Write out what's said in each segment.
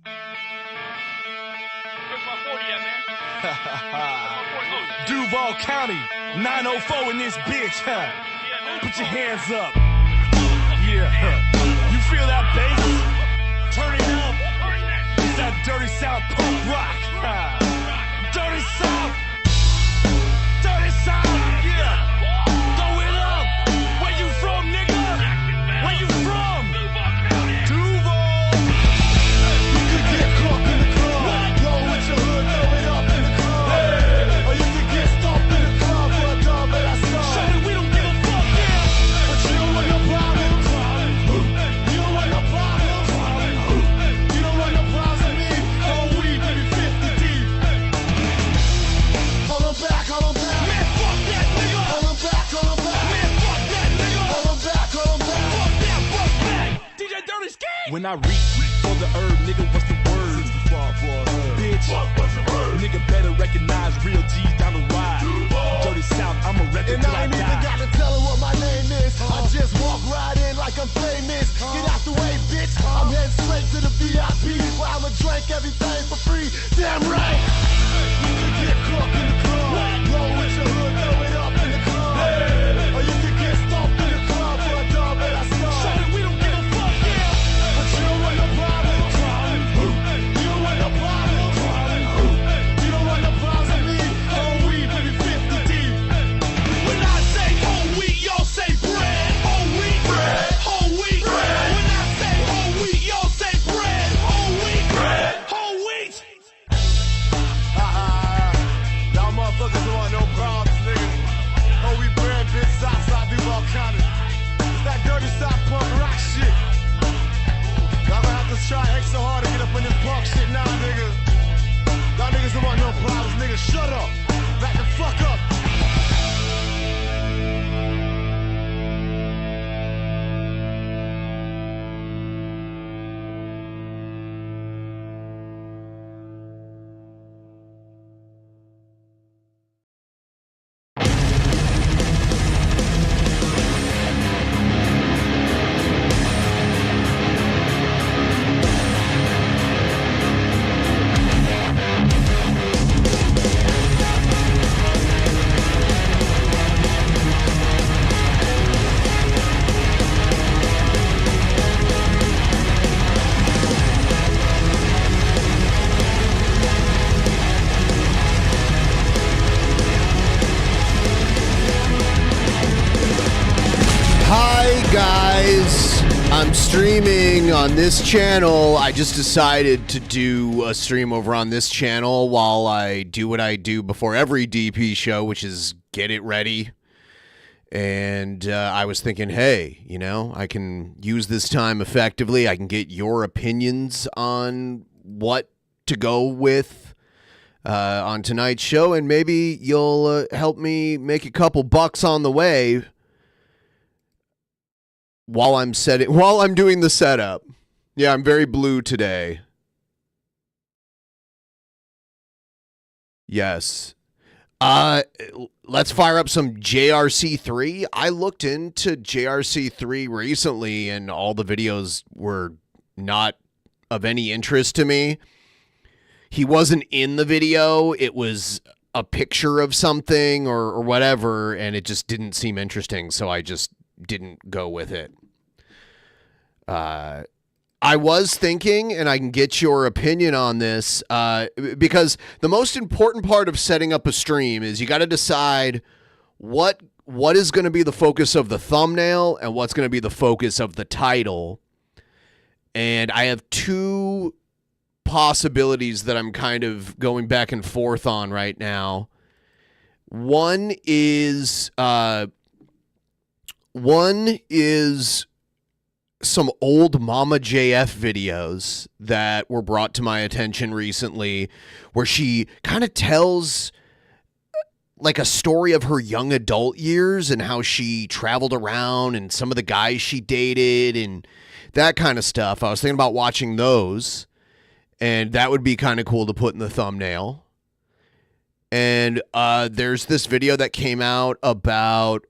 Where's my 40 at, man? Duval County, 904 in this bitch, huh? Put your hands up. Yeah, you feel that bass? Turn it up. It's that dirty South punk rock. Dirty South. Dirty South, yeah. Throw it up. Where you from, nigga? Where you from? Duval. You could get caught in the club. Blow with your hood, throw it up in the club. Hey. Or you could get stomped in the club for a dub that I saw. Show me we don't give a fuck, yeah. But you don't want no problems. You don't want no problems. You don't want no problems with me. Oh, we give me 50 deep. Hold on back, hold on back. Man, fuck that nigga. Hold on back, hold on back. Man, fuck that nigga. Hold on back, hold on back. Fuck that, fuck that. DJ Dirty Ski. When I reach for the herb, nigga, what's the word? Bitch, what's the word? Nigga better recognize real G's down the ride. Dirty South, I'm a record till I die. And I ain't even gotta tell her what my name is. I just walk right in like I'm famous. Get out the way, bitch. I'm heading straight to the VIP where I'ma drink everything for free. Damn right. You could get caught in the club. Blow with your hood, throw it up in the club. Hey. Or you could get stomped in the club for a dub that I saw. Show me we don't give a fuck, yeah. But you don't want no problem. You don't want no problem. You don't want no problems with me. Oh, we give me 50 deep. When I say whole wheat, y'all say bread. Whole wheat, bread. Whole wheat, bread. When I say whole wheat, y'all say bread. Whole wheat, bread. Whole wheat. Y'all motherfuckers don't want no problems, nigga. Whole wheat bread, bitch. Southside Duval County. It's that dirty South punk rock shit. Y'all gonna have to try extra hard to get up in this punk shit now, nigga. Y'all niggas don't want no problems, nigga. Shut up. Back the fuck up. Guys, I'm streaming on this channel. I just decided to do a stream over on this channel while I do what I do before every DP show, which is get it ready. And I was thinking, hey, you know, I can use this time effectively. I can get your opinions on what to go with on tonight's show, and maybe you'll help me make a couple bucks on the way while I'm doing the setup. Yeah, I'm very blue today. Yes. Let's fire up some JRC3. I looked into JRC3 recently and all the videos were not of any interest to me. He wasn't in the video. It was a picture of something or whatever, and it just didn't seem interesting, so I just didn't go with it. I was thinking, and I can get your opinion on this, because the most important part of setting up a stream is you got to decide what is going to be the focus of the thumbnail and what's going to be the focus of the title. And I have two possibilities that I'm kind of going back and forth on right now. One is some old Mama JF videos that were brought to my attention recently, where she kind of tells like a story of her young adult years and how she traveled around and some of the guys she dated and that kind of stuff. I was thinking about watching those, and that would be kind of cool to put in the thumbnail. And there's this video that came out about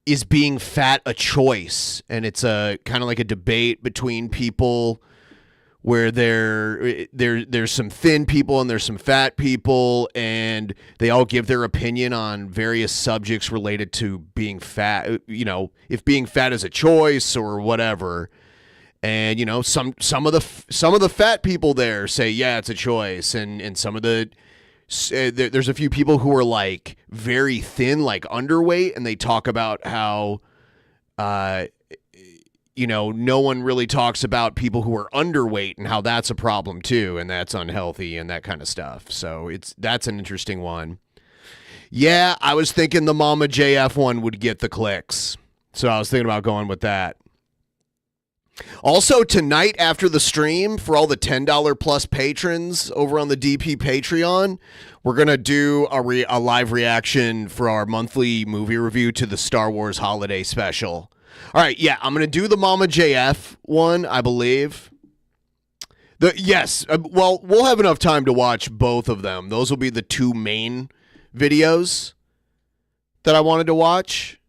is being fat a choice? And it's a kind of like a debate between people where there's some thin people and there's some fat people, and they all give their opinion on various subjects related to being fat, you know, if being fat is a choice or whatever. And you know, some of the fat people there say, yeah, it's a choice, and some of the there's a few people who are like very thin, like underweight, and they talk about how you know, no one really talks about people who are underweight and how that's a problem too, and that's unhealthy and that kind of stuff. So that's an interesting one. Yeah, I was thinking the Mama JF one would get the clicks, so I was thinking about going with that. Also, tonight after the stream, for all the $10 plus patrons over on the DP Patreon, we're going to do a live reaction for our monthly movie review to the Star Wars Holiday Special. All right, yeah, I'm going to do the Mama JF one, I believe. Well, we'll have enough time to watch both of them. Those will be the two main videos that I wanted to watch.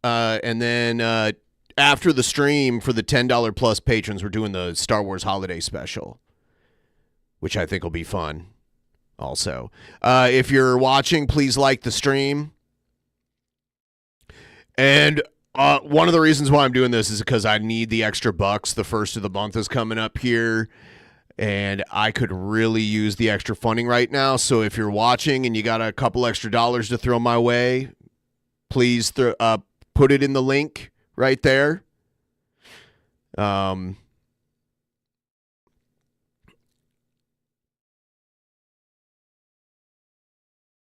And then after the stream, for the $10 plus patrons, we're doing the Star Wars Holiday Special, which I think will be fun also. If you're watching, please like the stream. And one of the reasons why I'm doing this is because I need the extra bucks. The first of the month is coming up here, and I could really use the extra funding right now. So if you're watching and you got a couple extra dollars to throw my way, please put it in the link right there.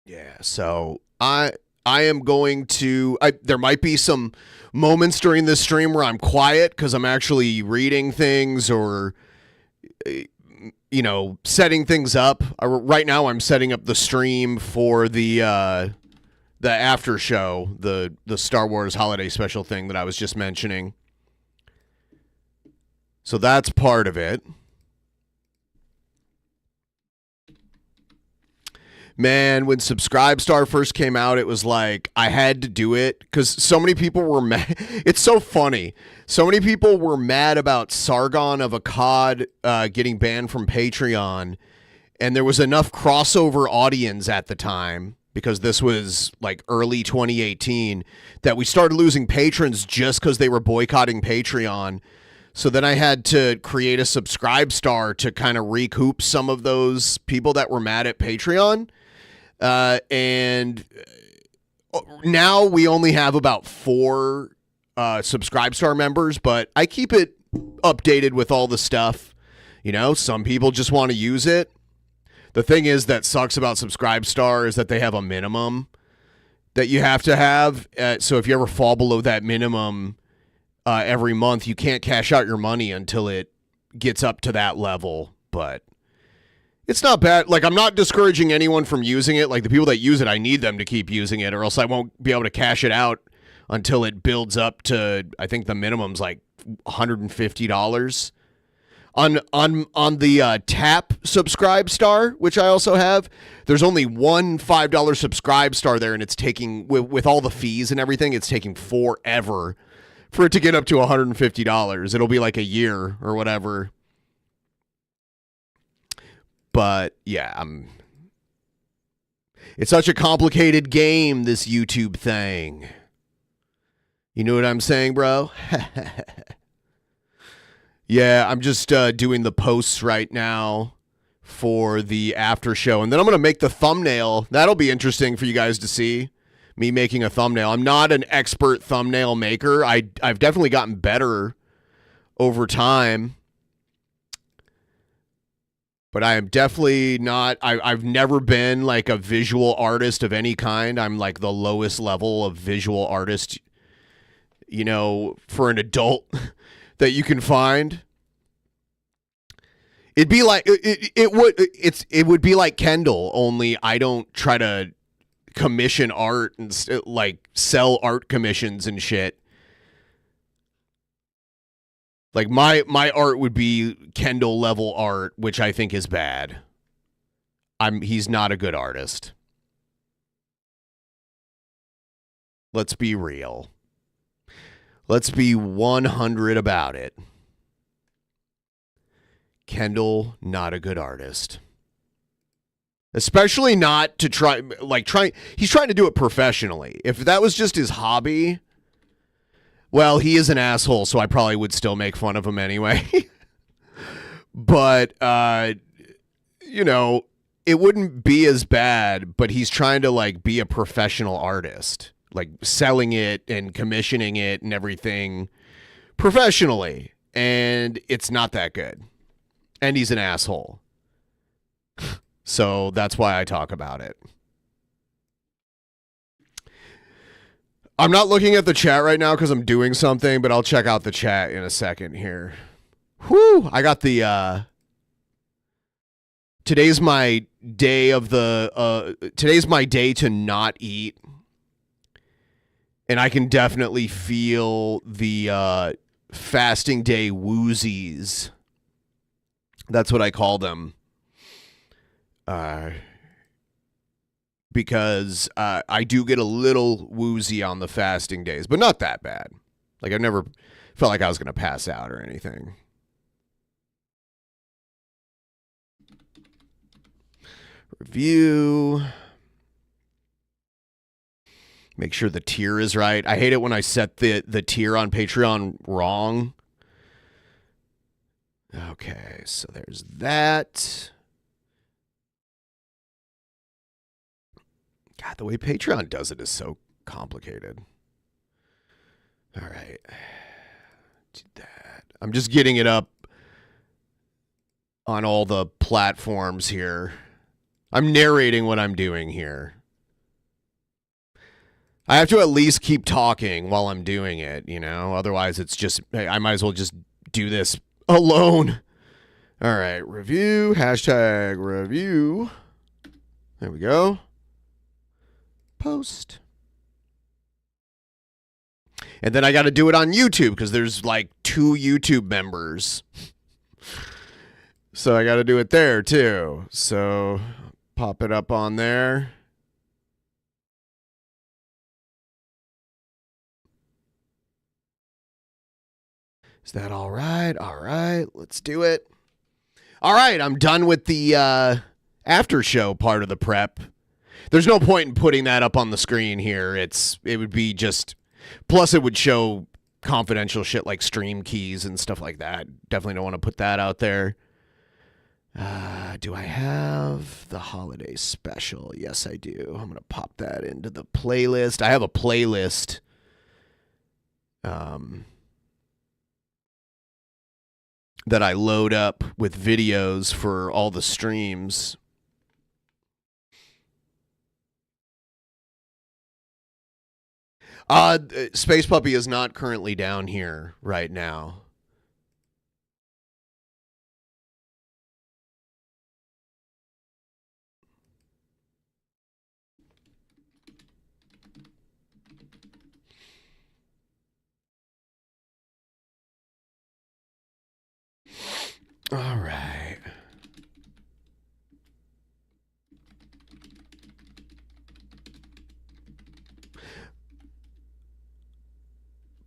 Yeah, so I am going to, there might be some moments during this stream where I'm quiet because I'm actually reading things or, you know, setting things up. Right now I'm setting up the stream for the after show, the Star Wars Holiday Special thing that I was just mentioning. So that's part of it. Man, when Subscribestar first came out, it was like I had to do it because so many people were mad. It's so funny. So many people were mad about Sargon of Akkad getting banned from Patreon, and there was enough crossover audience at the time, because this was like early 2018, that we started losing patrons just because they were boycotting Patreon. So then I had to create a Subscribestar to kind of recoup some of those people that were mad at Patreon. And now we only have about 4 Subscribestar members, but I keep it updated with all the stuff. You know, some people just want to use it. The thing is that sucks about Subscribestar is that they have a minimum that you have to have. So if you ever fall below that minimum every month, you can't cash out your money until it gets up to that level. But it's not bad. Like, I'm not discouraging anyone from using it. Like, the people that use it, I need them to keep using it, or else I won't be able to cash it out until it builds up to, I think the minimum's like $150. On the Tap Subscribestar, which I also have, there's only one $5 Subscribestar there, and it's taking, with all the fees and everything, it's taking forever for it to get up to $150. It'll be like a year or whatever. But yeah, it's such a complicated game, this YouTube thing. You know what I'm saying, bro? Yeah, I'm just doing the posts right now for the after show, and then I'm going to make the thumbnail. That'll be interesting for you guys to see, me making a thumbnail. I'm not an expert thumbnail maker. I've definitely gotten better over time, but I am definitely not, I've never been like a visual artist of any kind. I'm like the lowest level of visual artist, you know, for an adult that you can find. It'd be like it would be like Kendall, only I don't try to commission art and like sell art commissions and shit. Like my art would be Kendall level art, which I think is bad. He's not a good artist. Let's be real. Let's be 100 about it. Kendall, not a good artist. Especially not to try, he's trying to do it professionally. If that was just his hobby, well, he is an asshole, so I probably would still make fun of him anyway. But, you know, it wouldn't be as bad, but he's trying to, like, be a professional artist. Like, selling it and commissioning it and everything professionally. And it's not that good. And he's an asshole. So that's why I talk about it. I'm not looking at the chat right now because I'm doing something, but I'll check out the chat in a second here. Whew, I got the, today's my day today's my day to not eat. And I can definitely feel the, fasting day woozies. That's what I call them. Because I do get a little woozy on the fasting days, but not that bad. Like, I've never felt like I was going to pass out or anything. Review. Make sure the tier is right. I hate it when I set the tier on Patreon wrong. Okay, so there's that. God, the way Patreon does it is so complicated. All right. Do that. I'm just getting it up on all the platforms here. I'm narrating what I'm doing here. I have to at least keep talking while I'm doing it, you know? Otherwise, it's just, I might as well just do this alone. All right, review, hashtag review. There we go. Post. And then I got to do it on YouTube because there's like 2 YouTube members. So I got to do it there too. So pop it up on there. Is that all right? All right, let's do it. All right, I'm done with the after show part of the prep. There's no point in putting that up on the screen here. It would be just, plus it would show confidential shit like stream keys and stuff like that. Definitely don't want to put that out there. Do I have the holiday special? Yes, I do. I'm going to pop that into the playlist. I have a playlist. That I load up with videos for all the streams. Space Puppy is not currently down here right now. All right.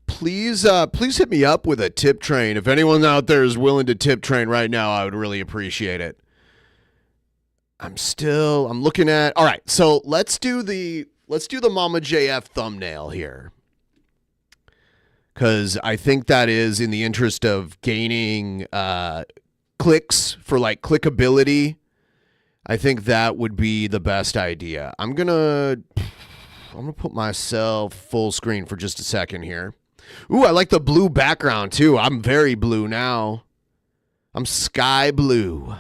Please hit me up with a tip train. If anyone out there is willing to tip train right now, I would really appreciate it. I'm looking at, all right, so let's do the Mama JF thumbnail here. Because I think that is in the interest of gaining clicks for like clickability. I think that would be the best idea. I'm gonna put myself full screen for just a second here. Ooh, I like the blue background too. I'm very blue now. I'm sky blue.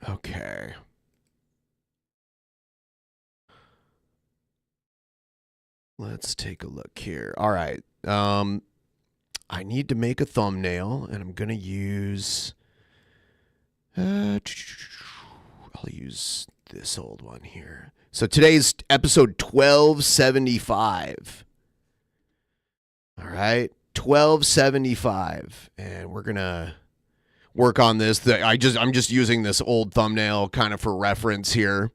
Okay. Let's take a look here. All right. I need to make a thumbnail, and I'm going to use... I'll use this old one here. So today's episode 1275. All right. 1275. And we're going to work on this. I'm just using this old thumbnail kind of for reference here.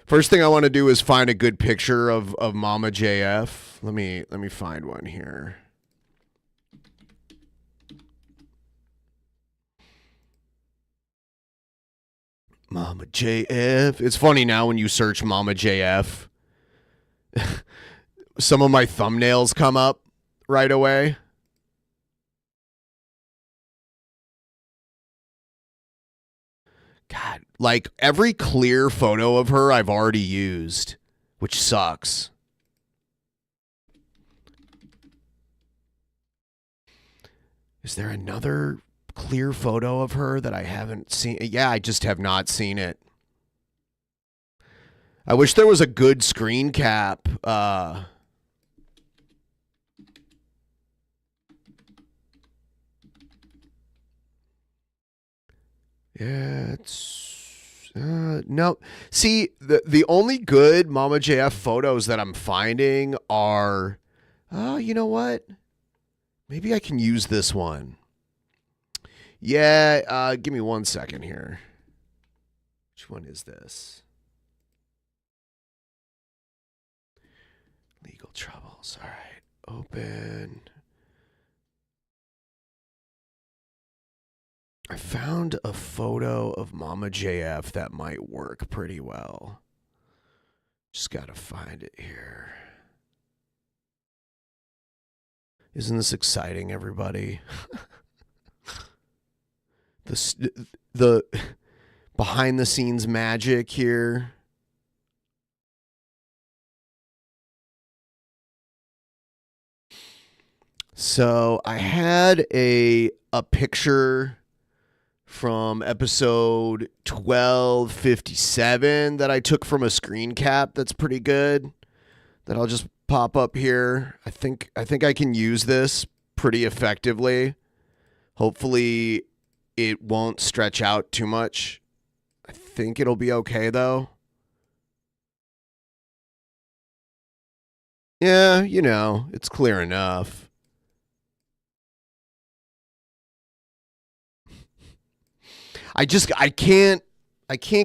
First thing I want to do is find a good picture of Mama JF. Let me find one here. Mama JF. It's funny now when you search Mama JF. Some of my thumbnails come up right away. God, like every clear photo of her I've already used, which sucks. Is there another clear photo of her that I haven't seen? Yeah, I just have not seen it. I wish there was a good screen cap. Yeah, it's no. See, the only good Mama JF photos that I'm finding are, oh, you know what? Maybe I can use this one. Yeah, give me 1 second here. Which one is this? Legal troubles. All right, open. I found a photo of Mama JF that might work pretty well. Just gotta find it here. Isn't this exciting, everybody? The behind the scenes magic here. So I had a picture from episode 1257 that I took from a screen cap that's pretty good, that I'll just pop up here. I think I can use this pretty effectively. Hopefully it won't stretch out too much. I think it'll be okay though. Yeah, you know, it's clear enough. I can't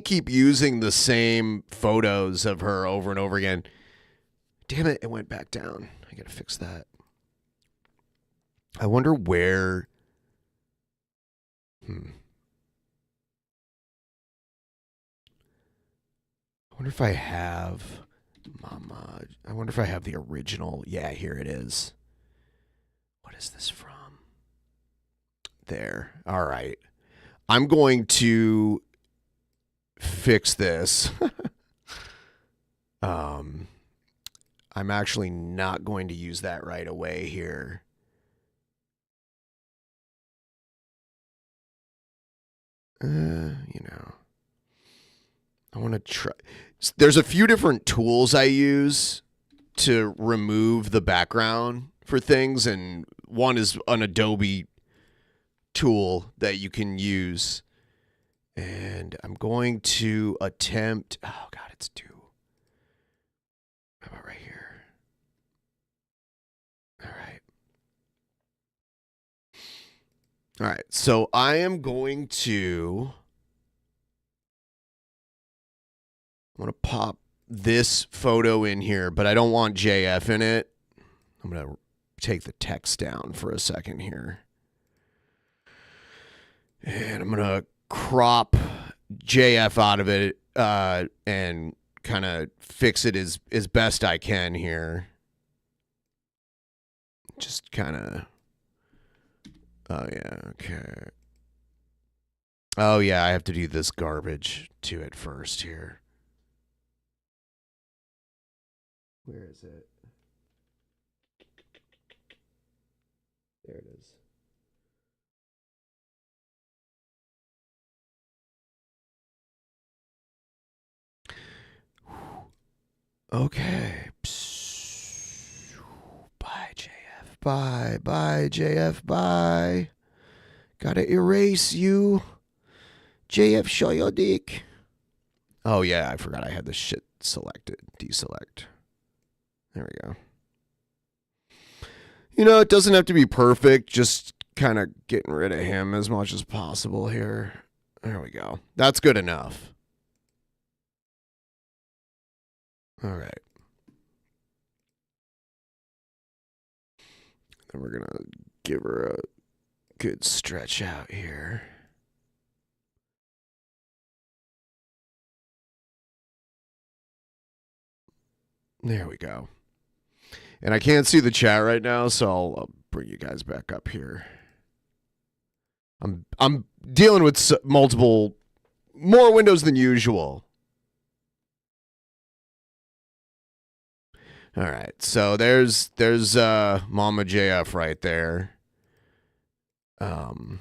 keep using the same photos of her over and over again. Damn it, it went back down. I gotta fix that. I wonder where. I wonder if I have Mama. I wonder if I have the original. Yeah, here it is. What is this from? There. All right. I'm going to fix this. I'm actually not going to use that right away here. You know, I want to try. There's a few different tools I use to remove the background for things, and one is an Adobe tool that you can use. And I'm going to attempt. Oh God, it's due. How about right here? All right. All right. So I am going to. I'm going to pop this photo in here, but I don't want JF in it. I'm going to take the text down for a second here. And I'm going to crop JF out of it and kind of fix it as best I can here. Just kind of. Oh, yeah. Okay. Oh, yeah. I have to do this garbage to it first here. Where is it? There it is. Okay. Bye, JF. Bye. Bye, JF. Bye. Gotta erase you. JF, show your dick. Oh, yeah. I forgot I had this shit selected. Deselect. There we go. You know, it doesn't have to be perfect. Just kind of getting rid of him as much as possible here. There we go. That's good enough. All right. And we're going to give her a good stretch out here. There we go. And I can't see the chat right now, so I'll bring you guys back up here. I'm dealing with more windows than usual. All right, so there's Mama JF right there. And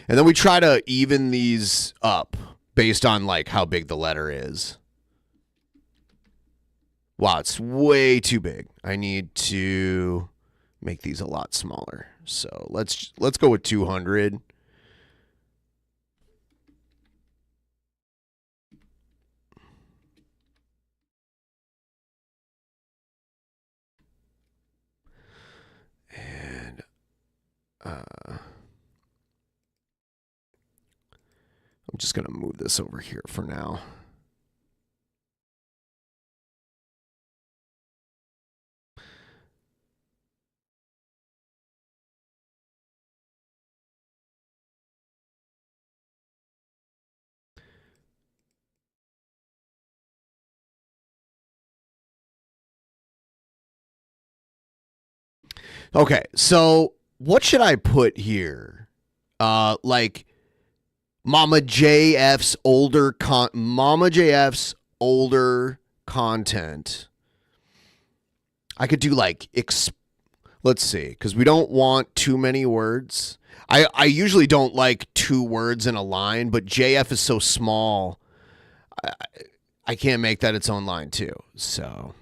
then we try to even these up based on like how big the letter is. Wow, it's way too big. I need to make these a lot smaller. So let's go with 200. And I'm just going to move this over here for now. Okay, so what should I put here? Like Mama JF's older content. I could do like let's see, because we don't want too many words. I usually don't like 2 words in a line, but JF is so small, I can't make that its own line too. So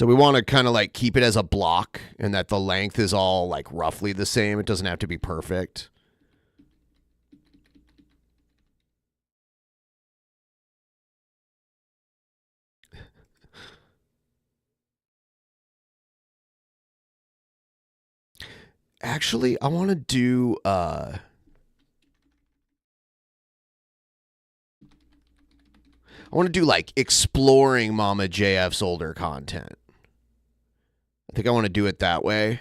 we want to kind of like keep it as a block and that the length is all like roughly the same. It doesn't have to be perfect. Actually, I want to do I want to do like exploring Mama JF's older content. I think I want to do it that way.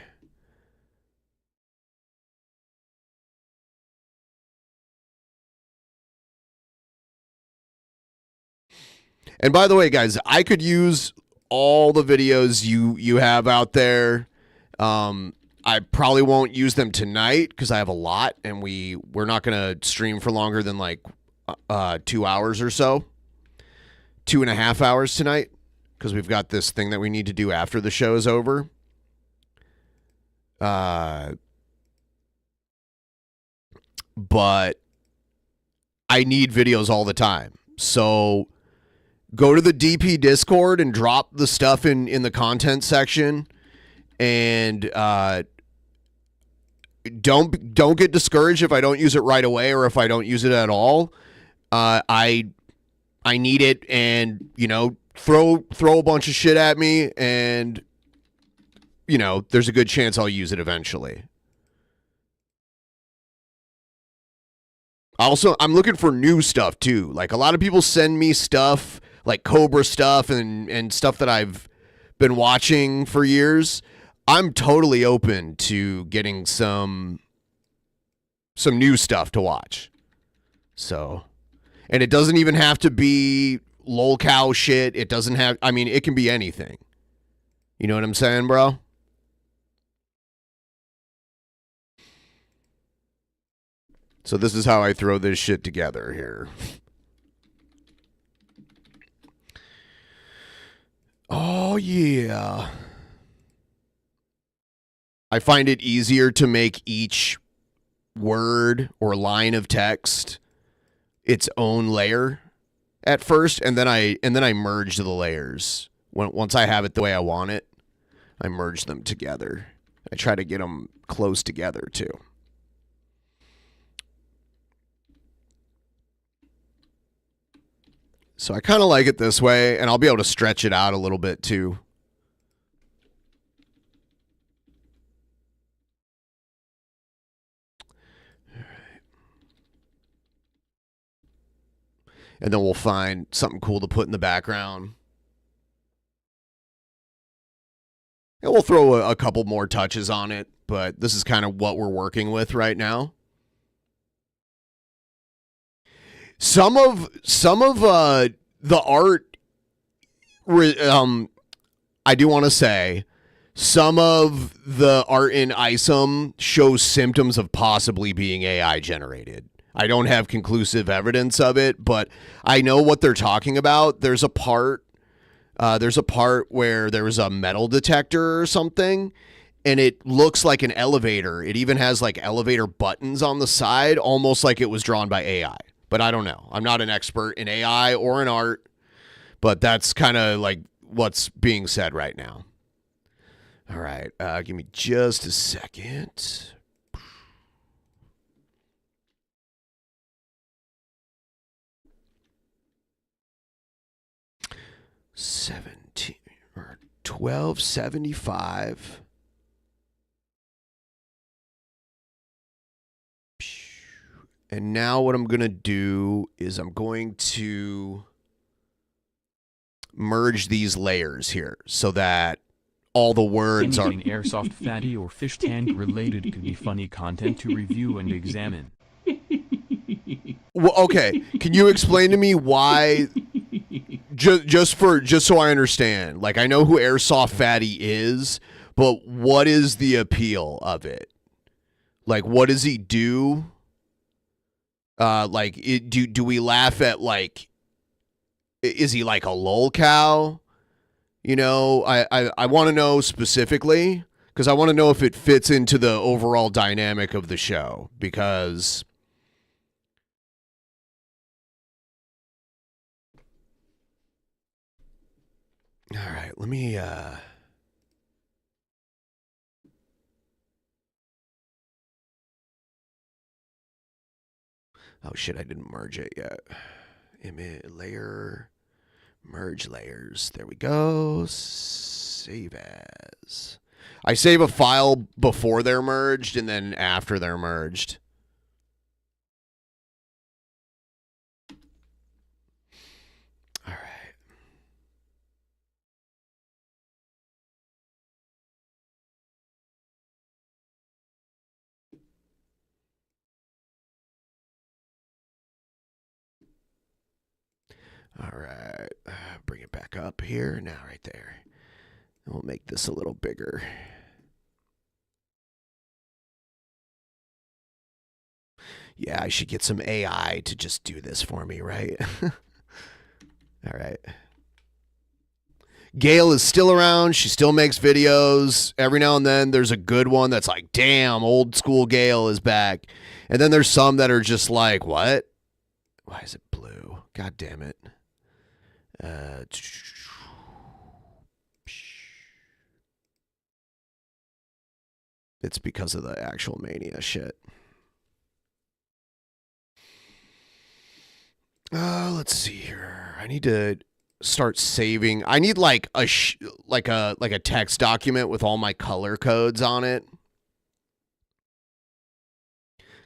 And by the way, guys, I could use all the videos you have out there. I probably won't use them tonight because I have a lot, and we're not going to stream for longer than like 2 hours or so. 2.5 hours tonight because we've got this thing that we need to do after the show is over. But I need videos all the time. So go to the DP Discord and drop the stuff in the content section. And don't get discouraged if I don't use it right away or if I don't use it at all. I need it, and throw a bunch of shit at me, and there's a good chance I'll use it eventually. Also, I'm looking for new stuff too. Like a lot of people send me stuff like Cobra stuff and stuff that I've been watching for years. I'm totally open to getting some new stuff to watch. So, and it doesn't even have to be lolcow shit. It doesn't have, I mean, it can be anything. You know what I'm saying, bro? So this is how I throw this shit together here. Oh, yeah. I find it easier to make each word or line of text its own layer at first, and then I merge the layers. Once I have it the way I want it, I merge them together. I try to get them close together too. So I kind of like it this way, and I'll be able to stretch it out a little bit too. All right. And then we'll find something cool to put in the background. And we'll throw a couple more touches on it, but this is kind of what we're working with right now. Some of the art, I do want to say, some of the art in ISOM shows symptoms of possibly being AI generated. I don't have conclusive evidence of it, but I know what they're talking about. There's a part where there was a metal detector or something, and it looks like an elevator. It even has like elevator buttons on the side, almost like it was drawn by AI. But I don't know. I'm not an expert in AI or in art, but that's kind of like what's being said right now. All right, give me just a second. $12.75. And now what I'm going to do is I'm going to merge these layers here so that all the words Anything airsoft fatty or fish tank related could be funny content to review and examine. Well, okay, can you explain to me why? Just so I understand. Like, I know who Airsoft Fatty is, but what is the appeal of it? Like, what does he do? Do we laugh at, like, is he like a lolcow? You know, I want to know specifically, because I want to know if it fits into the overall dynamic of the show, because all right, let me oh shit, I didn't merge it yet. Image layer, merge layers. There we go. Save as. I save a file before they're merged and then after they're merged. All right. All right, bring it back up here. Now right there. And we'll make this a little bigger. Yeah, I should get some AI to just do this for me, right? All right. Gail is still around. She still makes videos. Every now and then there's a good one that's like, damn, old school Gail is back. And then there's some that are just like, what? Why is it blue? God damn it. It's because of the actual mania shit. Let's see here. I need to start saving. I need like a text document with all my color codes on it.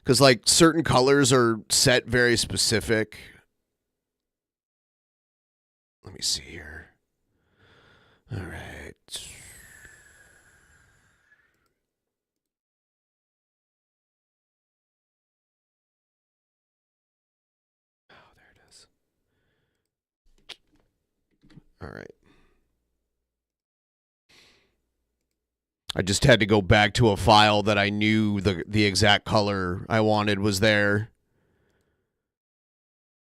Because like certain colors are set very specific. Let me see here. All right. Oh, there it is. All right. I just had to go back to a file that I knew the exact color I wanted was there.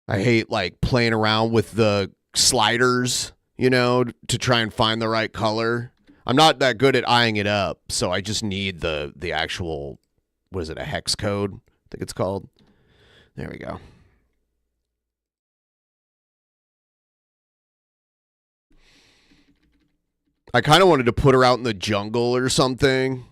I hate like playing around with the sliders, you know, to try and find the right color. I'm not that good at eyeing it up, so I just need the actual, what is it, a hex code, I think it's called. There we go. I kind of wanted to put her out in the jungle or something.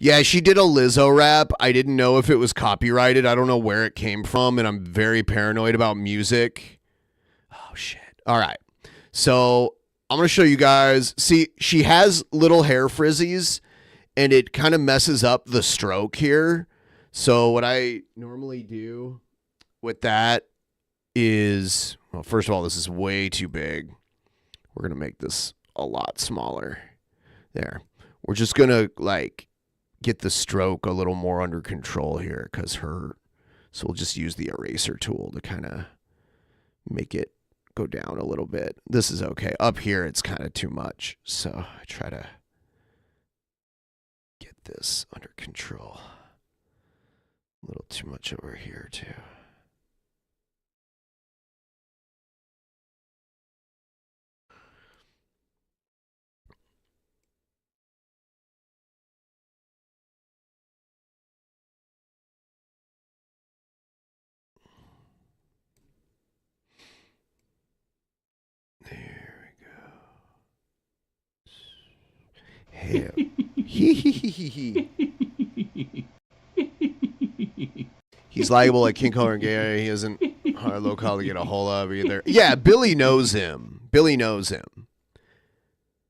Yeah, she did a Lizzo rap. I didn't know if it was copyrighted. I don't know where it came from, and I'm very paranoid about music. Oh, shit. All right. So I'm going to show you guys. See, she has little hair frizzies, and it kind of messes up the stroke here. So what I normally do with that is, well, first of all, this is way too big. We're going to make this a lot smaller. There. We're just going to like get the stroke a little more under control here because so we'll just use the eraser tool to kind of make it go down a little bit. This is okay. Up here, it's kind of too much. So I try to get this under control. A little too much over here too. There we go. Hell. He's likable like King Color and Gary. He isn't hard local to get a hold of either. Yeah, Billy knows him. Billy knows him.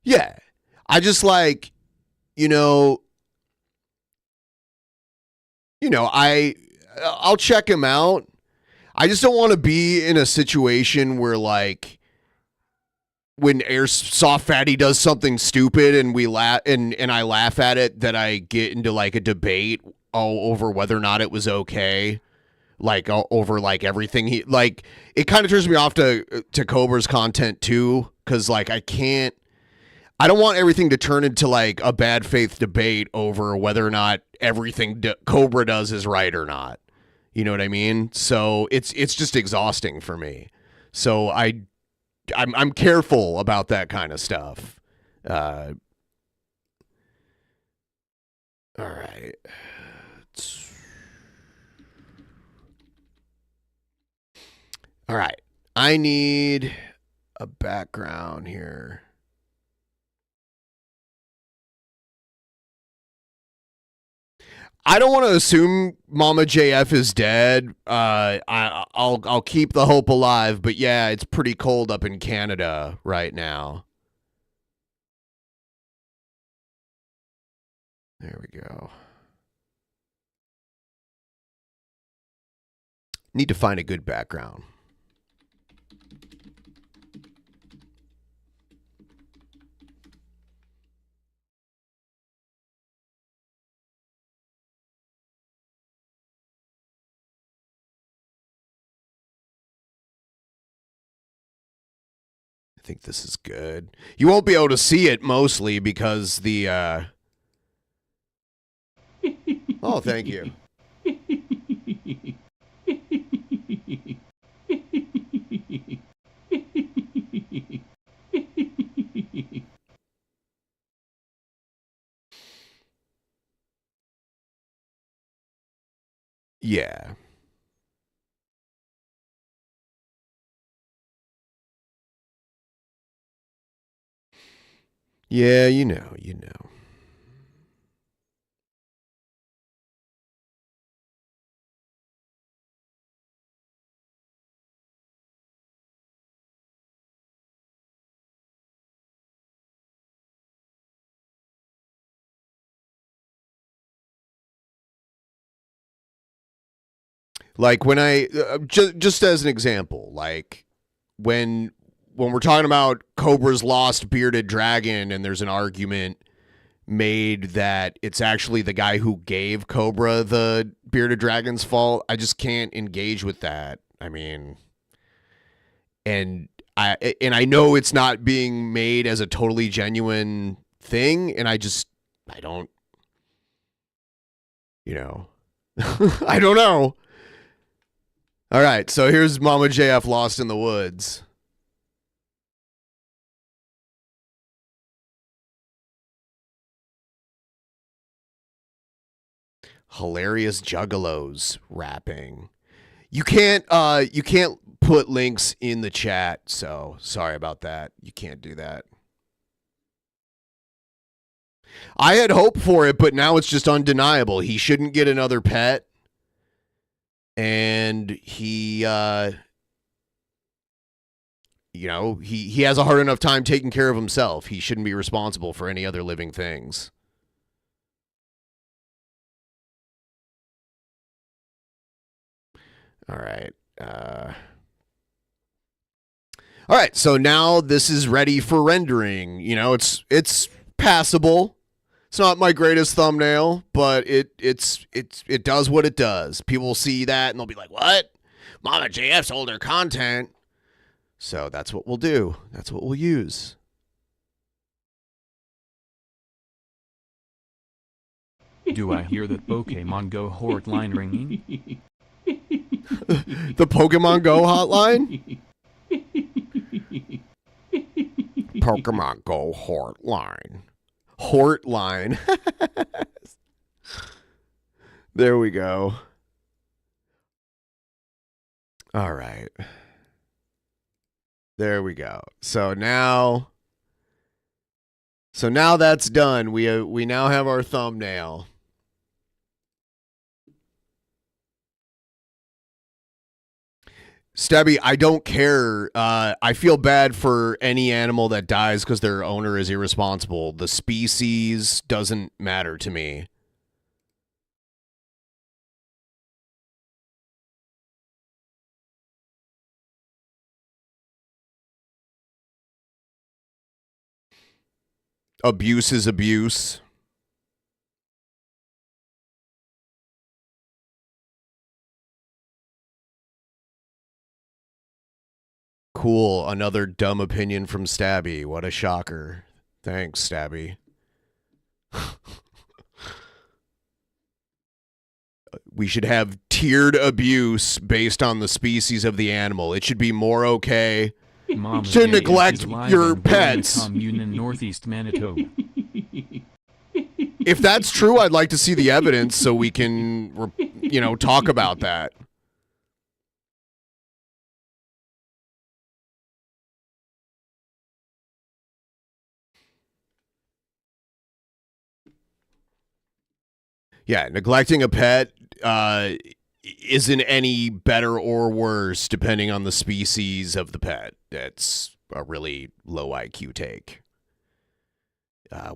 Yeah. I just like, I'll check him out. I just don't want to be in a situation where like when Airsoft Fatty does something stupid and we laugh and I laugh at it, that I get into like a debate over whether or not it was okay. Like over like everything he like, it kind of turns me off to Cobra's content too. Cause like I don't want everything to turn into like a bad faith debate over whether or not everything Cobra does is right or not. You know what I mean? So it's just exhausting for me. So I'm careful about that kind of stuff. All right. All right. I need a background here. I don't want to assume Mama JF is dead. I'll keep the hope alive, but yeah, it's pretty cold up in Canada right now. There we go. Need to find a good background. I think this is good. You won't be able to see it mostly because the Oh, thank you. Yeah. Yeah, you know. Like when I just as an example, like when we're talking about Cobra's lost bearded dragon and there's an argument made that it's actually the guy who gave Cobra the bearded dragon's fault, I just can't engage with that. I mean, and I know it's not being made as a totally genuine thing, and I don't, I don't know. All right, so here's Mama JF Lost in the Woods. Hilarious juggalos rapping. You can't put links in the chat, so sorry about that. You can't do that. I had hope for it, but now it's just undeniable. He shouldn't get another pet. And he has a hard enough time taking care of himself. He shouldn't be responsible for any other living things. All right. All right, so now this is ready for rendering. You know, it's passable. It's not my greatest thumbnail, but it does what it does. People will see that and they'll be like, "What? Mama JF's older content." So that's what we'll do. That's what we'll use. Do I hear that Pokemon Go hotline ringing? The Pokemon Go hotline? Pokemon Go hotline. Hortline. There we go. All right. There we go. So now that's done. We now have our thumbnail. Stebby, I don't care. I feel bad for any animal that dies because their owner is irresponsible. The species doesn't matter to me. Abuse is abuse. Cool. Another dumb opinion from Stabby. What a shocker. Thanks, Stabby. We should have tiered abuse based on the species of the animal. It should be more okay Mama to JF neglect is live your and growing pets. commune in Northeast Manitoba. If that's true, I'd like to see the evidence so we can, talk about that. Yeah, neglecting a pet isn't any better or worse depending on the species of the pet. That's a really low IQ take.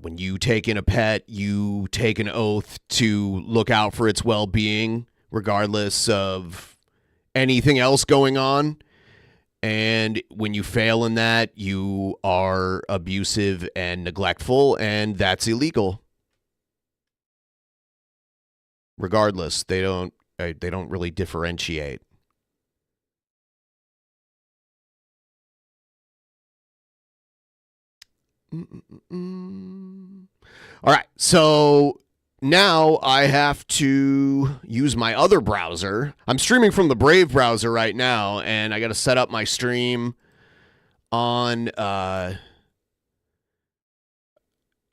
When you take in a pet, you take an oath to look out for its well-being, regardless of anything else going on. And when you fail in that, you are abusive and neglectful, and that's illegal. Regardless, they don't really differentiate. All right, so now I have to use my other browser. I'm streaming from the Brave browser right now, and I got to set up my stream on.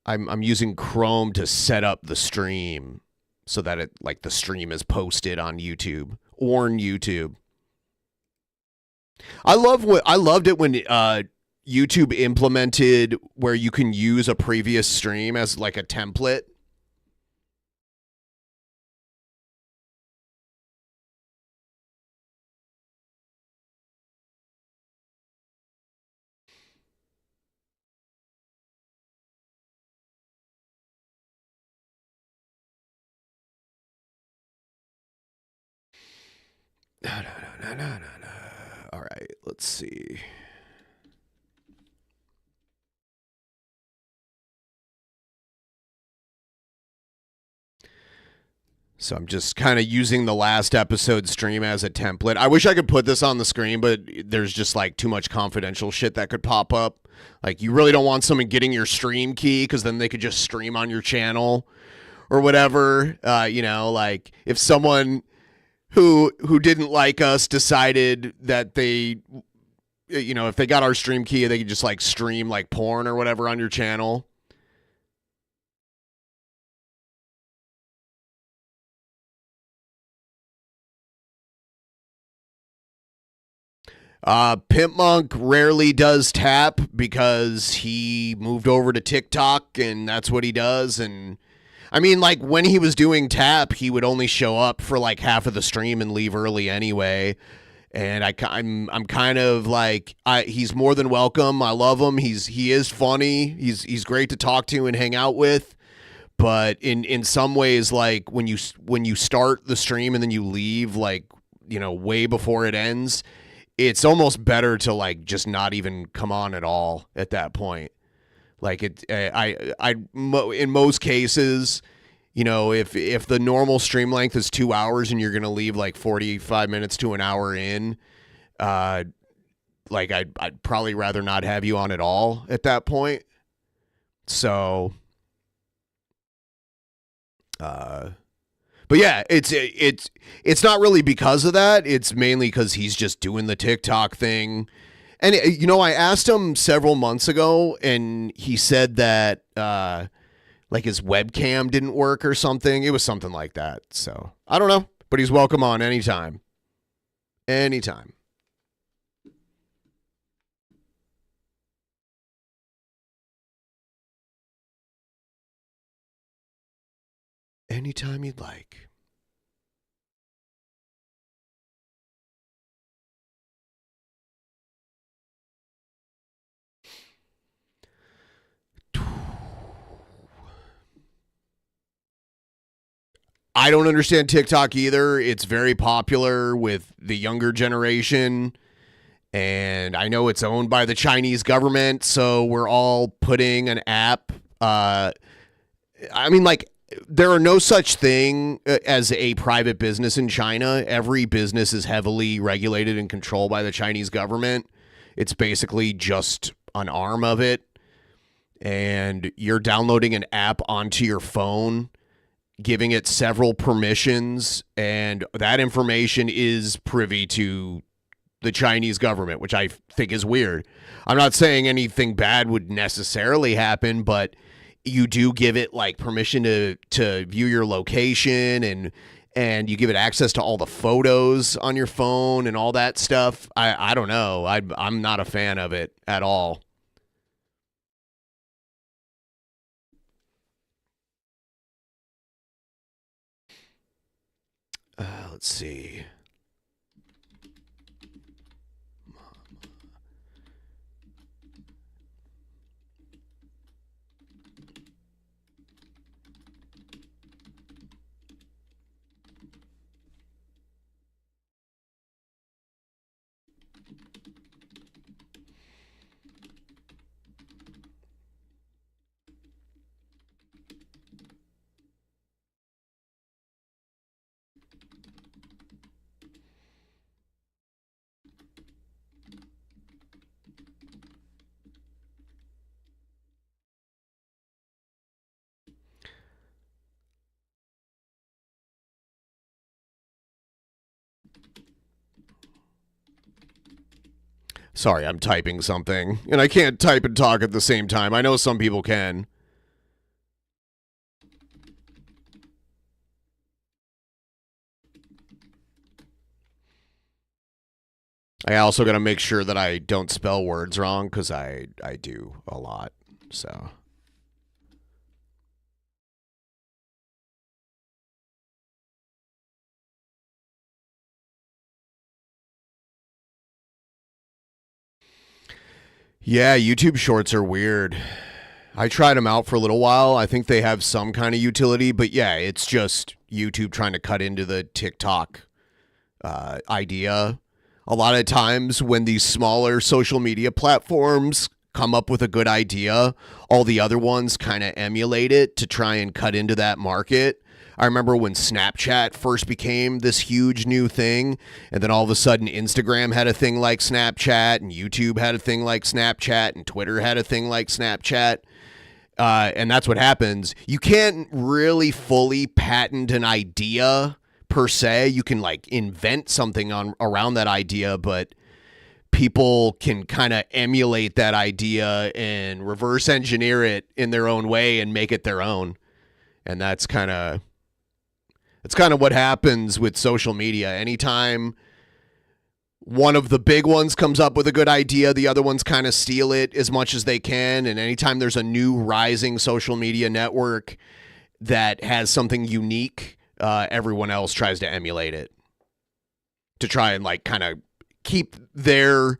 I'm using Chrome to set up the stream so that the stream is posted on YouTube or on YouTube. I loved it when YouTube implemented where you can use a previous stream as like a template. No. All right, let's see. So I'm just kind of using the last episode stream as a template. I wish I could put this on the screen, but there's just like too much confidential shit that could pop up. Like you really don't want someone getting your stream key because then they could just stream on your channel or whatever. Like if someone who didn't like us decided that they, if they got our stream key, they could just like stream like porn or whatever on your channel. PIMPMUNK rarely does tap because he moved over to TikTok and that's what he does. And I mean, like when he was doing tap, he would only show up for like half of the stream and leave early anyway. And I'm kind of like, he's more than welcome. I love him. He is funny. He's great to talk to and hang out with. But in some ways, like when you start the stream and then you leave, like, way before it ends, it's almost better to like just not even come on at all at that point. Like in most cases, if the normal stream length is 2 hours and you're going to leave like 45 minutes to an hour in, like I'd probably rather not have you on at all at that point. So, but yeah, it's not really because of that. It's mainly because he's just doing the TikTok thing. And, I asked him several months ago, and he said that, like, his webcam didn't work or something. It was something like that. So, I don't know. But he's welcome on anytime. Anytime. Anytime you'd like. I don't understand TikTok either. It's very popular with the younger generation, and I know it's owned by the Chinese government, so we're all putting an app. There are no such thing as a private business in China. Every business is heavily regulated and controlled by the Chinese government. It's basically just an arm of it, and you're downloading an app onto your phone, giving it several permissions, and that information is privy to the Chinese government, which I think is weird. I'm not saying anything bad would necessarily happen, but you do give it like permission to view your location, and you give it access to all the photos on your phone and all that stuff. I don't know. I'm not a fan of it at all. Let's see. Sorry, I'm typing something, and I can't type and talk at the same time. I know some people can. I also got to make sure that I don't spell words wrong, because I do a lot, so... Yeah, YouTube Shorts are weird. I tried them out for a little while. I think they have some kind of utility, but yeah, it's just YouTube trying to cut into the TikTok idea. A lot of times when these smaller social media platforms come up with a good idea, all the other ones kind of emulate it to try and cut into that market. I remember when Snapchat first became this huge new thing, and then all of a sudden Instagram had a thing like Snapchat, and YouTube had a thing like Snapchat, and Twitter had a thing like Snapchat. And that's what happens. You can't really fully patent an idea per se. You can like invent something around that idea, but people can kind of emulate that idea and reverse engineer it in their own way and make it their own. And that's kind of what happens with social media. Anytime one of the big ones comes up with a good idea, the other ones kind of steal it as much as they can. And anytime there's a new rising social media network that has something unique, everyone else tries to emulate it to try and like kind of keep their,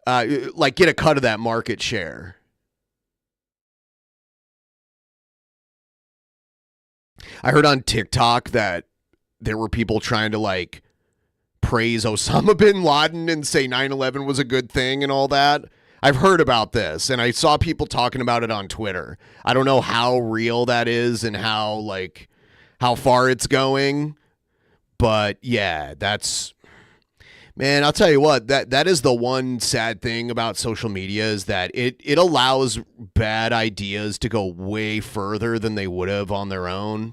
like get a cut of that market share. I heard on TikTok that there were people trying to like praise Osama bin Laden and say 9/11 was a good thing and all that. I've heard about this, and I saw people talking about it on Twitter. I don't know how real that is and how far it's going, but yeah, that's, man, I'll tell you what, that is the one sad thing about social media is that it allows bad ideas to go way further than they would have on their own.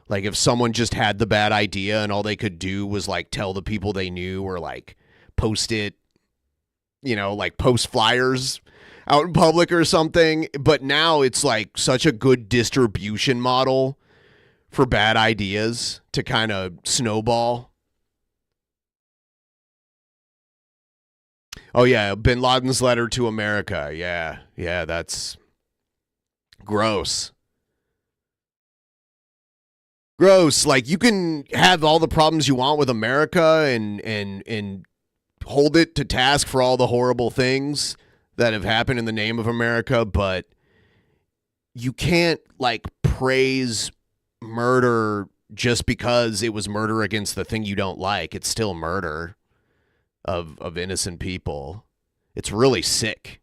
Like if someone just had the bad idea and all they could do was like tell the people they knew or like post it, like post flyers out in public or something. But now it's like such a good distribution model for bad ideas to kind of snowball. Oh yeah, bin Laden's letter to America. Yeah, that's gross. Gross. Like you can have all the problems you want with America and hold it to task for all the horrible things that have happened in the name of America, but you can't like praise murder just because it was murder against the thing you don't like. It's still murder of innocent people. It's really sick.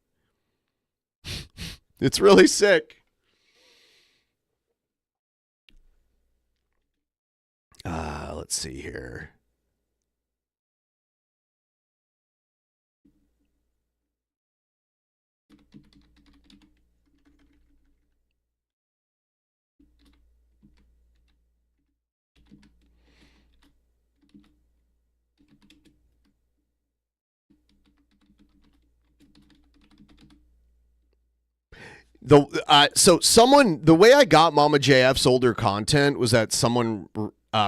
It's really sick. Let's see here. The way I got Mama JF's older content was that someone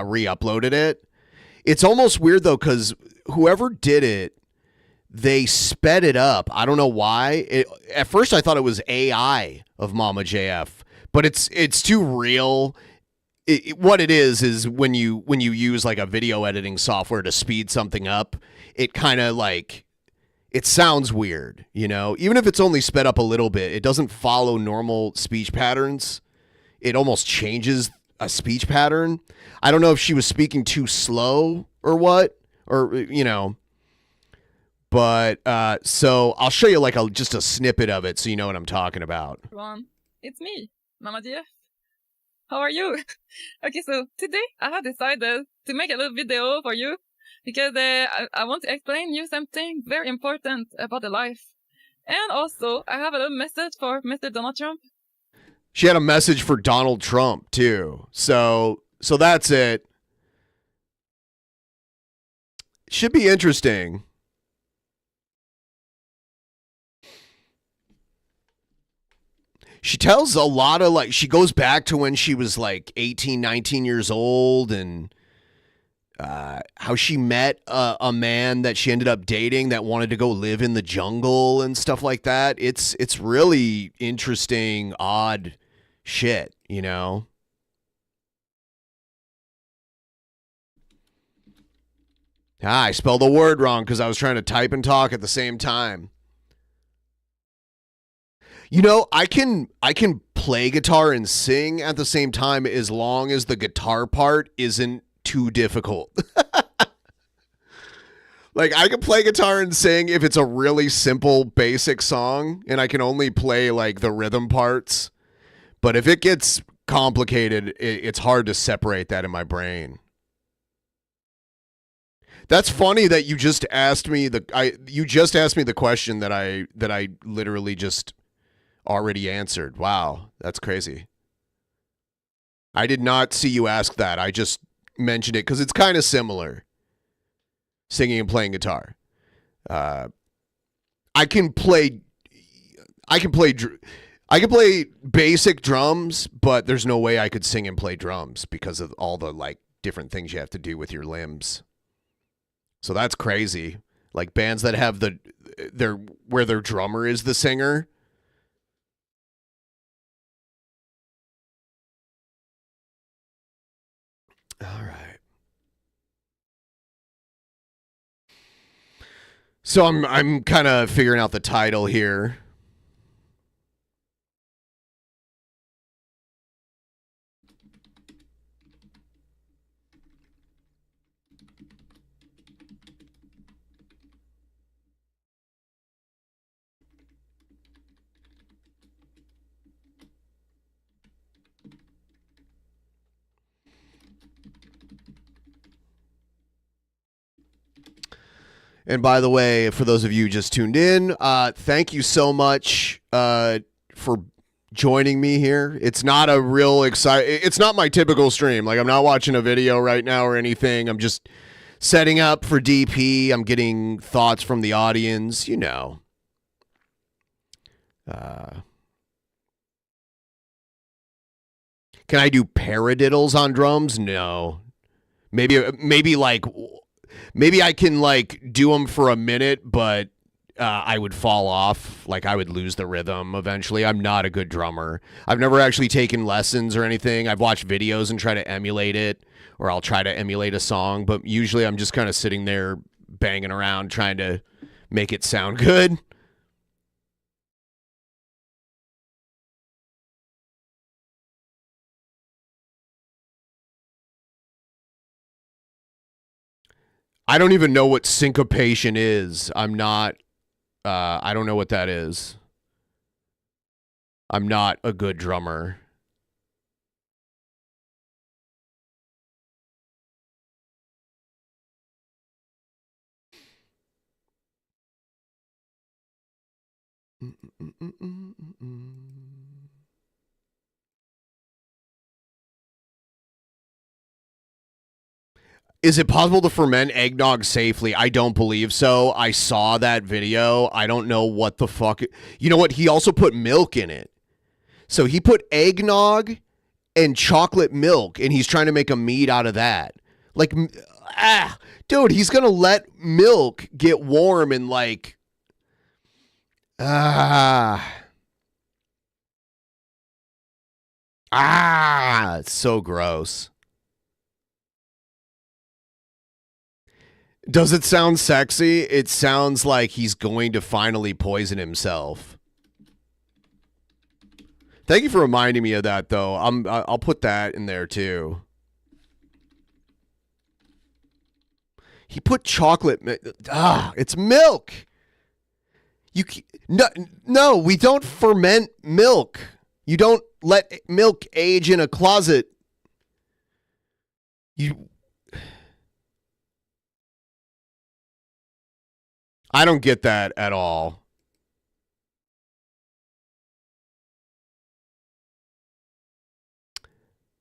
re-uploaded it. It's almost weird though, because whoever did it, they sped it up. I don't know why. At first I thought it was AI of Mama JF, but it's too real. What it is when you use like a video editing software to speed something up, it kind of like, it sounds weird, even if it's only sped up a little bit, it doesn't follow normal speech patterns. It almost changes a speech pattern. I don't know if she was speaking too slow or what, but so I'll show you like just a snippet of it so you know what I'm talking about. Everyone, it's me, Mama dear. How are you? Okay, so today I have decided to make a little video for you because I want to explain you something very important about the life. And also, I have a little message for Mr. Donald Trump. She had a message for Donald Trump too. So that's it. Should be interesting. She tells a lot of she goes back to when she was like 18, 19 years old and how she met a man that she ended up dating that wanted to go live in the jungle and stuff like that. It's really interesting, odd shit, I spelled the word wrong because I was trying to type and talk at the same time. I can play guitar and sing at the same time as long as the guitar part isn't too difficult. Like I can play guitar and sing if it's a really simple basic song and I can only play like the rhythm parts. But if it gets complicated, it's hard to separate that in my brain. That's funny that you just asked me the question that I literally just already answered. Wow, that's crazy. I did not see you ask that. I just mentioned it because it's kind of similar. Singing and playing guitar. I can play basic drums, but there's no way I could sing and play drums because of all the like different things you have to do with your limbs. So that's crazy. Like bands that have where their drummer is the singer. All right. So I'm kind of figuring out the title here. And by the way, for those of you who just tuned in, thank you so much for joining me here. It's not a real it's not my typical stream. Like, I'm not watching a video right now or anything. I'm just setting up for DP. I'm getting thoughts from the audience, you know. Can I do paradiddles on drums? No. Maybe I can like do them for a minute, but I would fall off. Like, I would lose the rhythm eventually. I'm not a good drummer. I've never actually taken lessons or anything. I've watched videos and try to emulate it, or I'll try to emulate a song, but usually I'm just kind of sitting there banging around trying to make it sound good. I don't even know what syncopation is. I don't know what that is. I'm not a good drummer. Is it possible to ferment eggnog safely? I don't believe so. I saw that video. I don't know what the fuck. You know what? He also put milk in it. So he put eggnog and chocolate milk, and he's trying to make a mead out of that. Like, dude, he's going to let milk get warm and like, it's so gross. Does it sound sexy? It sounds like he's going to finally poison himself. Thank you for reminding me of that, though. I'll put that in there too. He put chocolate. It's milk. No, we don't ferment milk. You don't let milk age in a closet. I don't get that at all.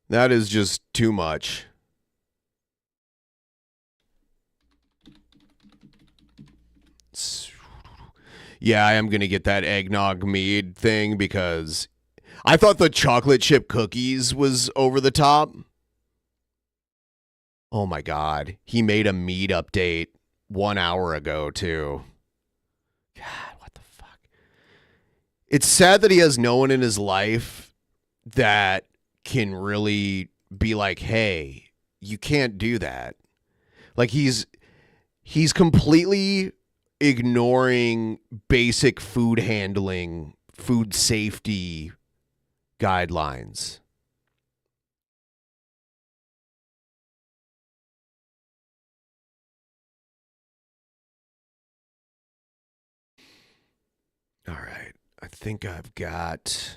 That is just too much. Yeah, I am going to get that eggnog mead thing because I thought the chocolate chip cookies was over the top. Oh my God. He made a mead update 1 hour ago too. God, what the fuck? It's sad that he has no one in his life that can really be like, hey, you can't do that. Like, he's completely ignoring basic food handling, food safety guidelines. All right. I think I've got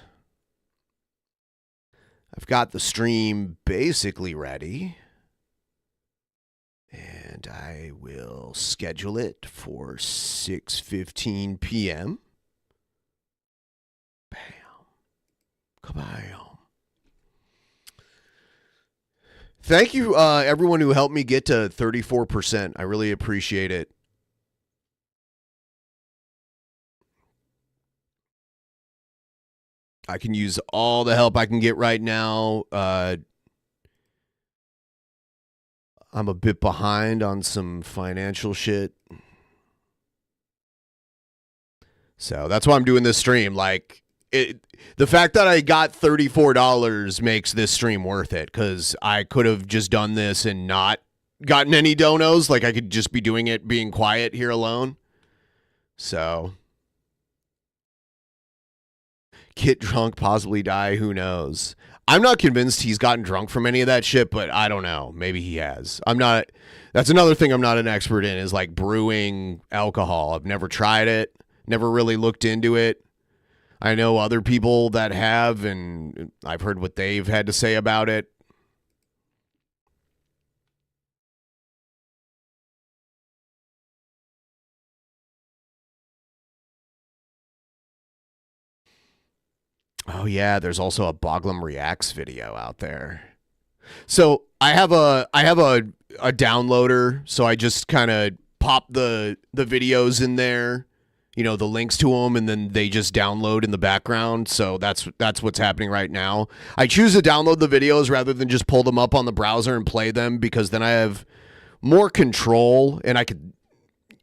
the stream basically ready. And I will schedule it for 6:15 p.m. Bam. Kabam. Thank you, everyone who helped me get to 34%. I really appreciate it. I can use all the help I can get right now. I'm a bit behind on some financial shit. So that's why I'm doing this stream. Like, the fact that I got $34 makes this stream worth it, because I could have just done this and not gotten any donos. Like, I could just be doing it being quiet here alone. So, get drunk, possibly die, who knows? I'm not convinced he's gotten drunk from any of that shit, but I don't know. Maybe he has. That's another thing I'm not an expert in, is like brewing alcohol. I've never tried it, never really looked into it. I know other people that have, and I've heard what they've had to say about it. Oh yeah, there's also a Boglum Reacts video out there. So I have a downloader, so I just kind of pop the videos in there, you know, the links to them, and then they just download in the background. So that's what's happening right now. I choose to download the videos rather than just pull them up on the browser and play them, because then I have more control, and I could.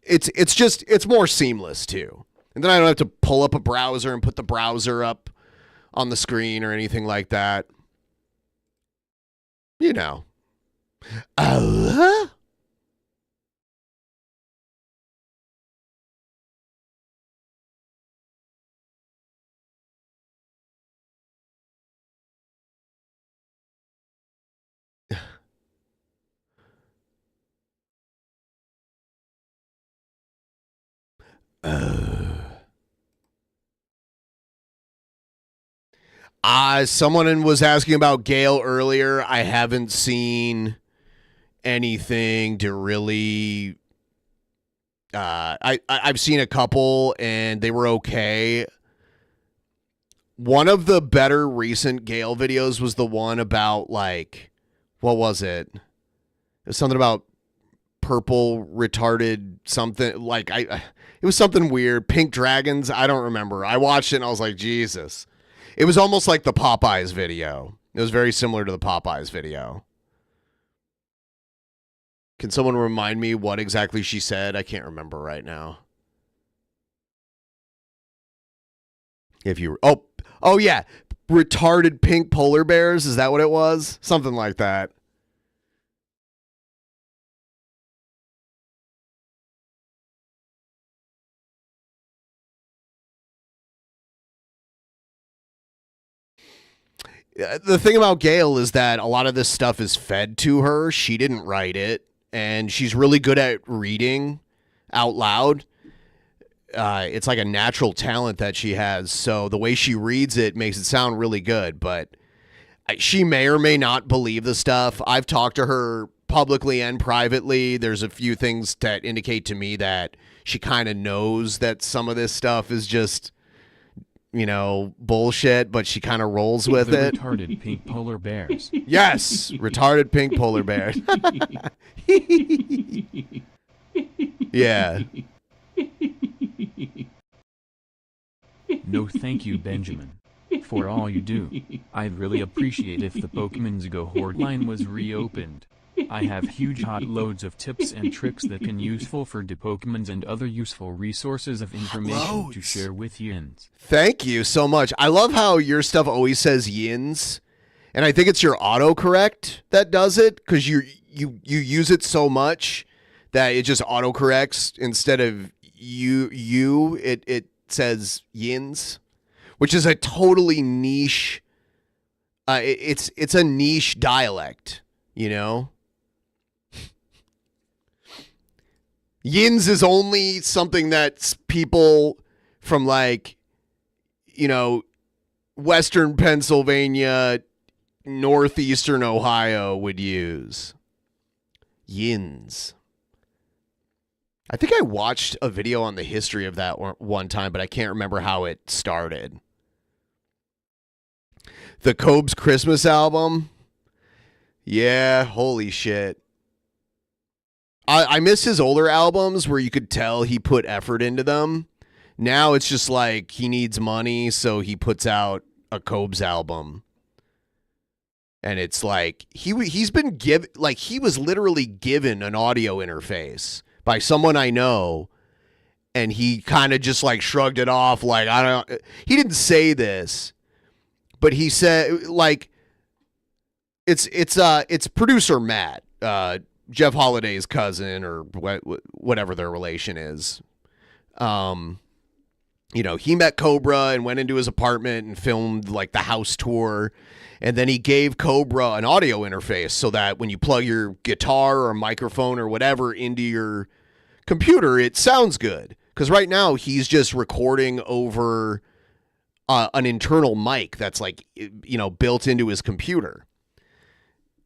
It's more seamless too, and then I don't have to pull up a browser and put the browser up on the screen or anything like that. You know. Someone was asking about Gale earlier. I haven't seen anything to really. I've seen a couple and they were okay. One of the better recent Gale videos was the one about, like, what was it? It was something about purple retarded something. Like, it was something weird. Pink dragons. I don't remember. I watched it and I was like, Jesus. It was almost like the Popeyes video. It was very similar to the Popeyes video. Can someone remind me what exactly she said? I can't remember right now. If you... Oh yeah. Retarded pink polar bears. Is that what it was? Something like that. The thing about Gale is that a lot of this stuff is fed to her. She didn't write it, and she's really good at reading out loud. It's like a natural talent that she has. So the way she reads it makes it sound really good, but she may or may not believe the stuff. I've talked to her publicly and privately. There's a few things that indicate to me that she kind of knows that some of this stuff is just, you know, bullshit, but she kind of rolls with it. Retarded pink polar bears. Yes, retarded pink polar bears. Yeah. No thank you, Benjamin, for all you do. I'd really appreciate if the Pokemon's Go hotline was reopened. I have huge hot loads of tips and tricks that can useful for the Pokemons and other useful resources of information to share with yins. Thank you so much. I love how your stuff always says yins, and I think it's your autocorrect that does it, because you use it so much that it just autocorrects instead of it says yins, which is a totally niche. It's a niche dialect, you know. Yins is only something that people from, like, you know, Western Pennsylvania, Northeastern Ohio would use. Yins. I think I watched a video on the history of that one time, but I can't remember how it started. The Cobes Christmas album. Yeah, holy shit. I miss his older albums where you could tell he put effort into them. Now it's just like he needs money, so he puts out a Cobes album. And it's like he's been given, like, he was literally given an audio interface by someone I know, and he kind of just like shrugged it off, like, I don't. He didn't say this, but he said, like, it's producer Matt, Jeff Holliday's cousin, or whatever their relation is. You know, he met Cobra and went into his apartment and filmed, like, the house tour. And then he gave Cobra an audio interface so that when you plug your guitar or a microphone or whatever into your computer, it sounds good. Because right now he's just recording over an internal mic that's, like, you know, built into his computer.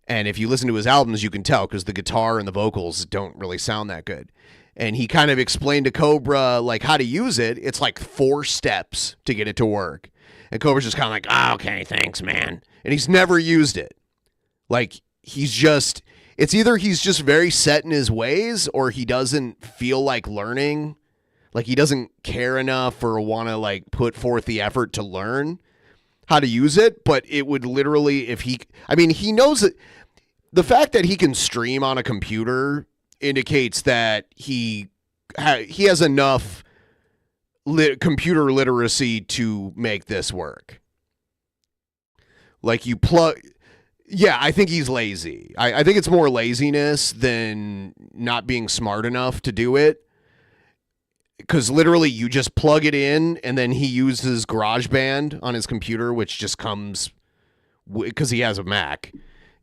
And if you listen to his albums, you can tell, because the guitar and the vocals don't really sound that good. And he kind of explained to Cobra, like, how to use it. It's like 4 steps to get it to work. And Cobra's just kind of like, oh, okay, thanks, man. And he's never used it. Like, it's either he's just very set in his ways or he doesn't feel like learning. Like, he doesn't care enough or want to, like, put forth the effort to learn how to use it. But it would literally, he knows it. The fact that he can stream on a computer indicates that he has enough computer literacy to make this work. Like, yeah, I think he's lazy. I think it's more laziness than not being smart enough to do it. Because literally you just plug it in and then he uses GarageBand on his computer, which just comes, because he has a Mac.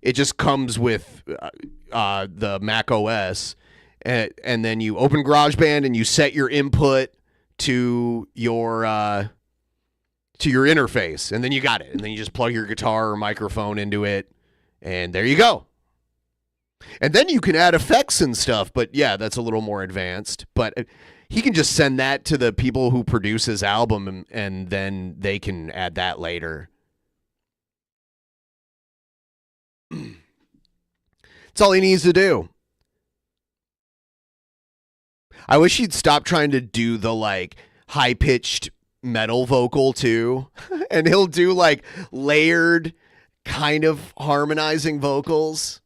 It just comes with the Mac OS. And then you open GarageBand and you set your input to your interface. And then you got it. And then you just plug your guitar or microphone into it. And there you go. And then you can add effects and stuff. But yeah, that's a little more advanced. But he can just send that to the people who produce his album and then they can add that later. That's all he needs to do. I wish he'd stop trying to do the like high-pitched metal vocal too. And he'll do like layered kind of harmonizing vocals.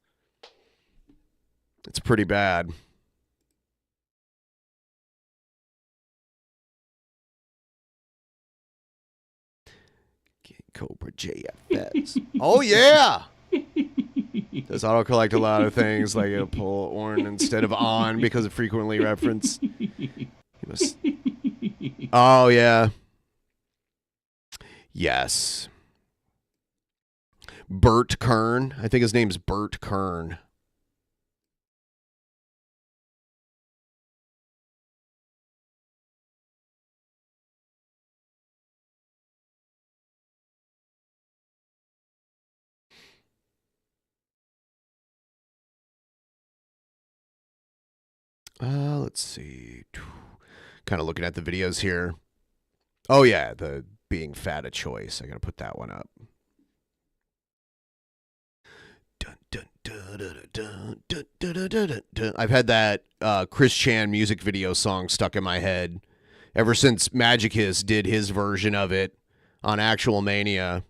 It's pretty bad. Cobra JFS. Oh yeah. Does autocorrect a lot of things, like it'll pull "orn" instead of "on" because of frequently reference. Oh yeah. Yes. Bert Kern. I think his name's Bert Kern. Let's see. Kind of looking at the videos here. Oh yeah, the being fat a choice. I gotta put that one up. I've had that Chris Chan music video song stuck in my head ever since Magicus did his version of it on Actual Mania.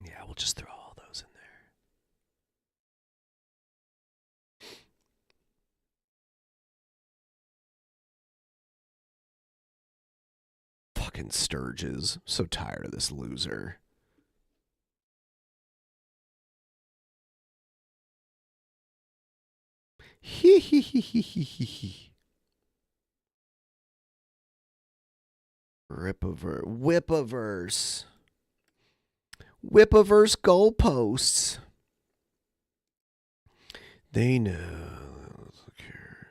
Yeah, we'll just throw all those in there. Fucking Sturges. So tired of this loser. Hee hee hee hee hee hee. Whipaverse. Whipaverse goalposts. They know. Let's look here.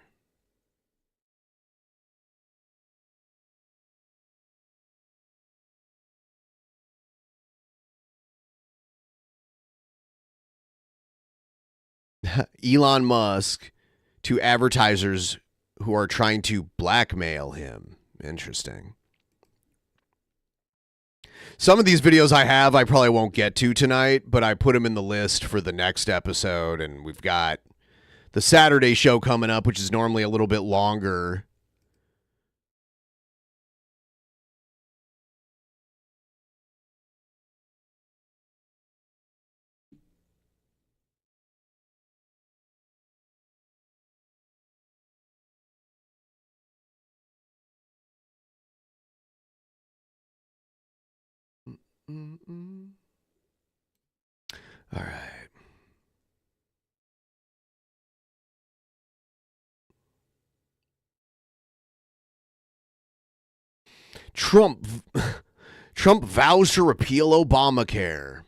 Elon Musk to advertisers who are trying to blackmail him. Interesting. Some of these videos I probably won't get to tonight, but I put them in the list for the next episode, and we've got the Saturday show coming up, which is normally a little bit longer. Mm-mm. All right. Trump vows to repeal Obamacare.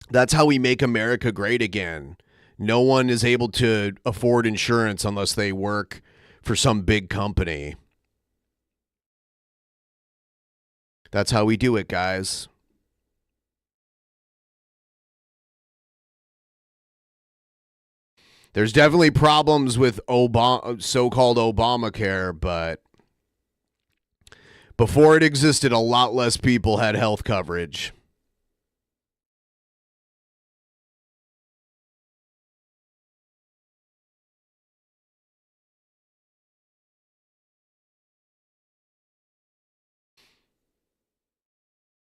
That's how we make America great again. No one is able to afford insurance unless they work for some big company. That's how we do it, guys. There's definitely problems with so-called Obamacare, but before it existed, a lot less people had health coverage.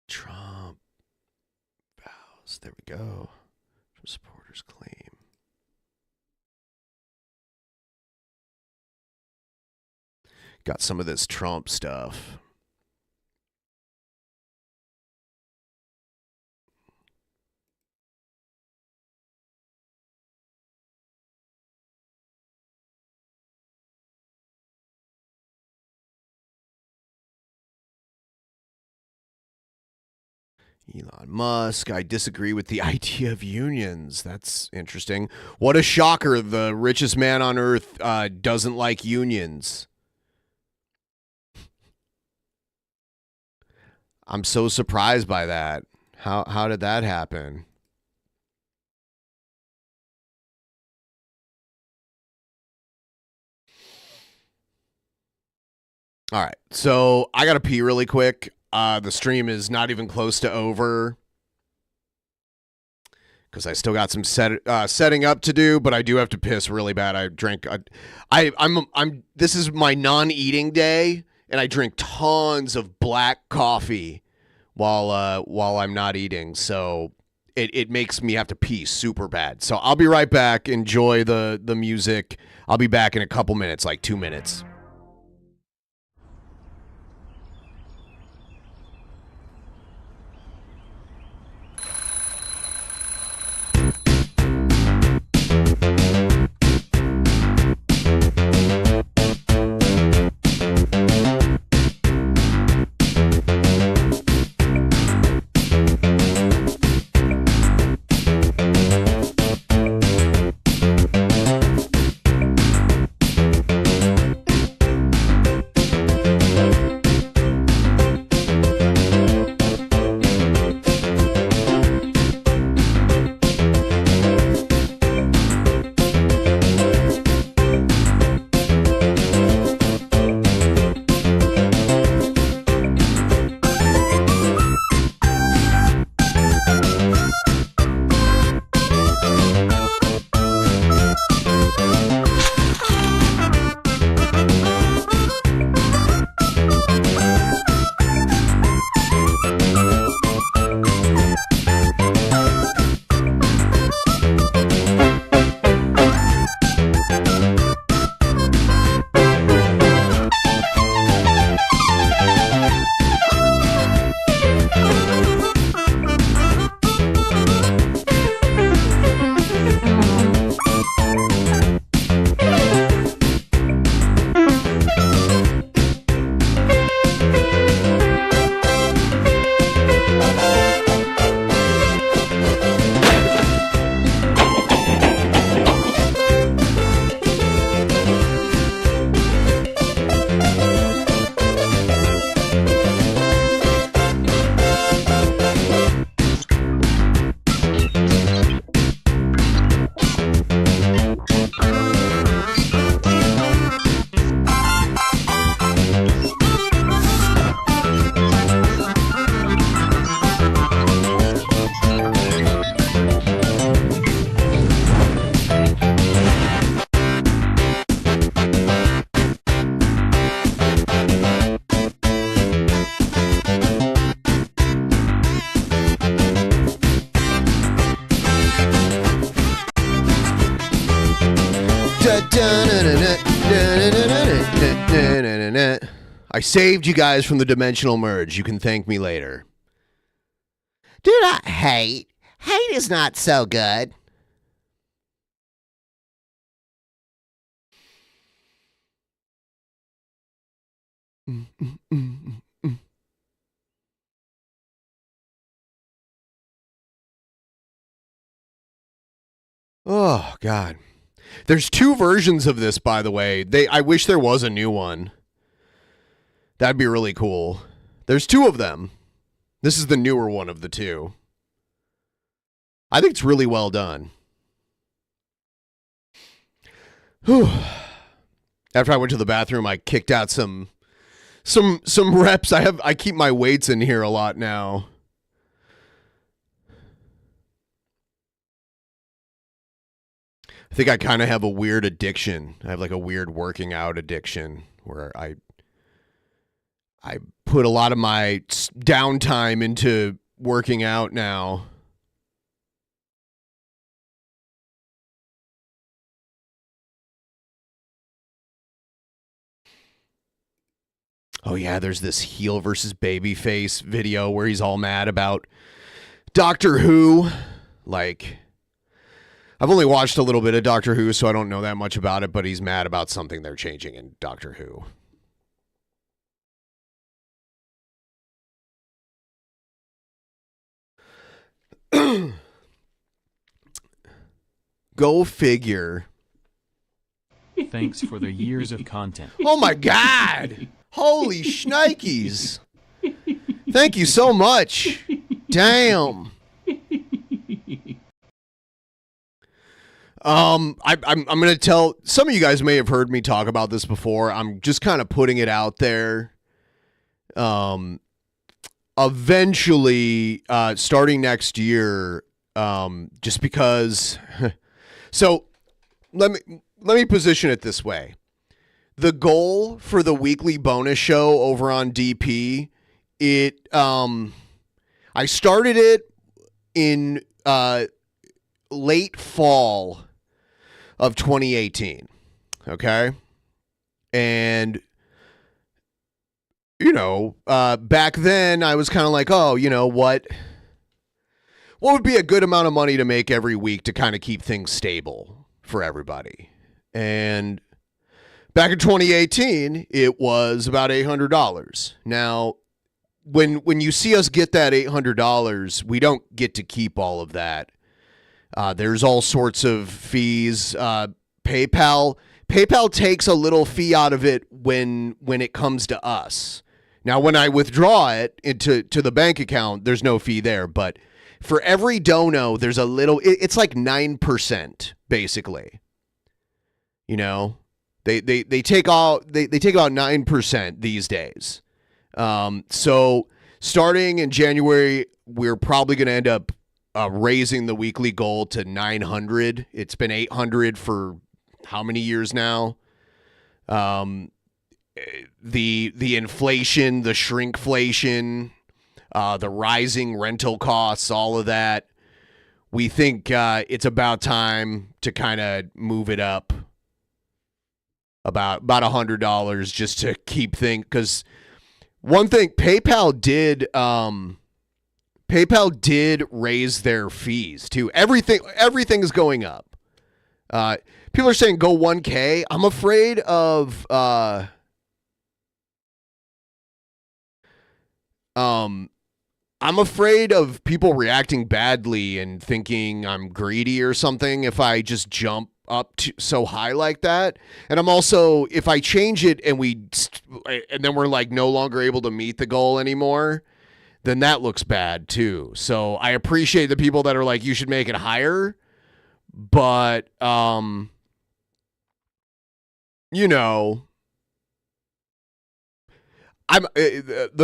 Trump vows. There we go. Trump supporters claim. Got some of this Trump stuff. Elon Musk, I disagree with the idea of unions. That's interesting. What a shocker. The richest man on earth doesn't like unions. I'm so surprised by that. How did that happen? All right. So I got to pee really quick. The stream is not even close to over because I still got some setting up to do, but I do have to piss really bad. I drank. This is my non-eating day, and I drink tons of black coffee while I'm not eating. So it makes me have to pee super bad. So I'll be right back. Enjoy the music. I'll be back in a couple minutes, like 2 minutes. I saved you guys from the dimensional merge. You can thank me later. Do not hate. Hate is not so good. Oh, God. There's two versions of this, by the way. I wish there was a new one. That'd be really cool. There's two of them. This is the newer one of the two. I think it's really well done. Whew. After I went to the bathroom, I kicked out some reps. I keep my weights in here a lot now. I think I kind of have a weird addiction. I have like a weird working out addiction where I put a lot of my downtime into working out now. Oh yeah, there's this heel versus babyface video where he's all mad about Doctor Who. Like, I've only watched a little bit of Doctor Who, so I don't know that much about it, but he's mad about something they're changing in Doctor Who. Go figure. Thanks for the years of content. Oh my God! Holy shnikes! Thank you so much. Damn. I'm gonna tell some of you guys may have heard me talk about this before. I'm just kind of putting it out there. Eventually, starting next year, just because. So, let me position it this way. The goal for the weekly bonus show over on DP, I started it in late fall of 2018. Okay? And back then I was kind of like, oh, you know what would be a good amount of money to make every week to kind of keep things stable for everybody. And back in 2018, it was about $800. Now, when you see us get that $800, we don't get to keep all of that. There's all sorts of fees. PayPal takes a little fee out of it when it comes to us. Now, when I withdraw it into the bank account, there's no fee there. But for every dono, there's a little. It's like 9%, basically. You know, they take about 9% these days. So starting in January, we're probably going to end up raising the weekly goal to 900. It's been 800 for how many years now? The inflation, the shrinkflation, the rising rental costs, all of that. We think it's about time to kind of move it up about $100 just to keep things. Because one thing, PayPal did raise their fees too. Everything is going up. People are saying go 1K. I'm afraid of I'm afraid of people reacting badly and thinking I'm greedy or something if I just jump up so high like that. And I'm also, if I change it and then we're like no longer able to meet the goal anymore, then that looks bad too. So I appreciate the people that are like, you should make it higher, but the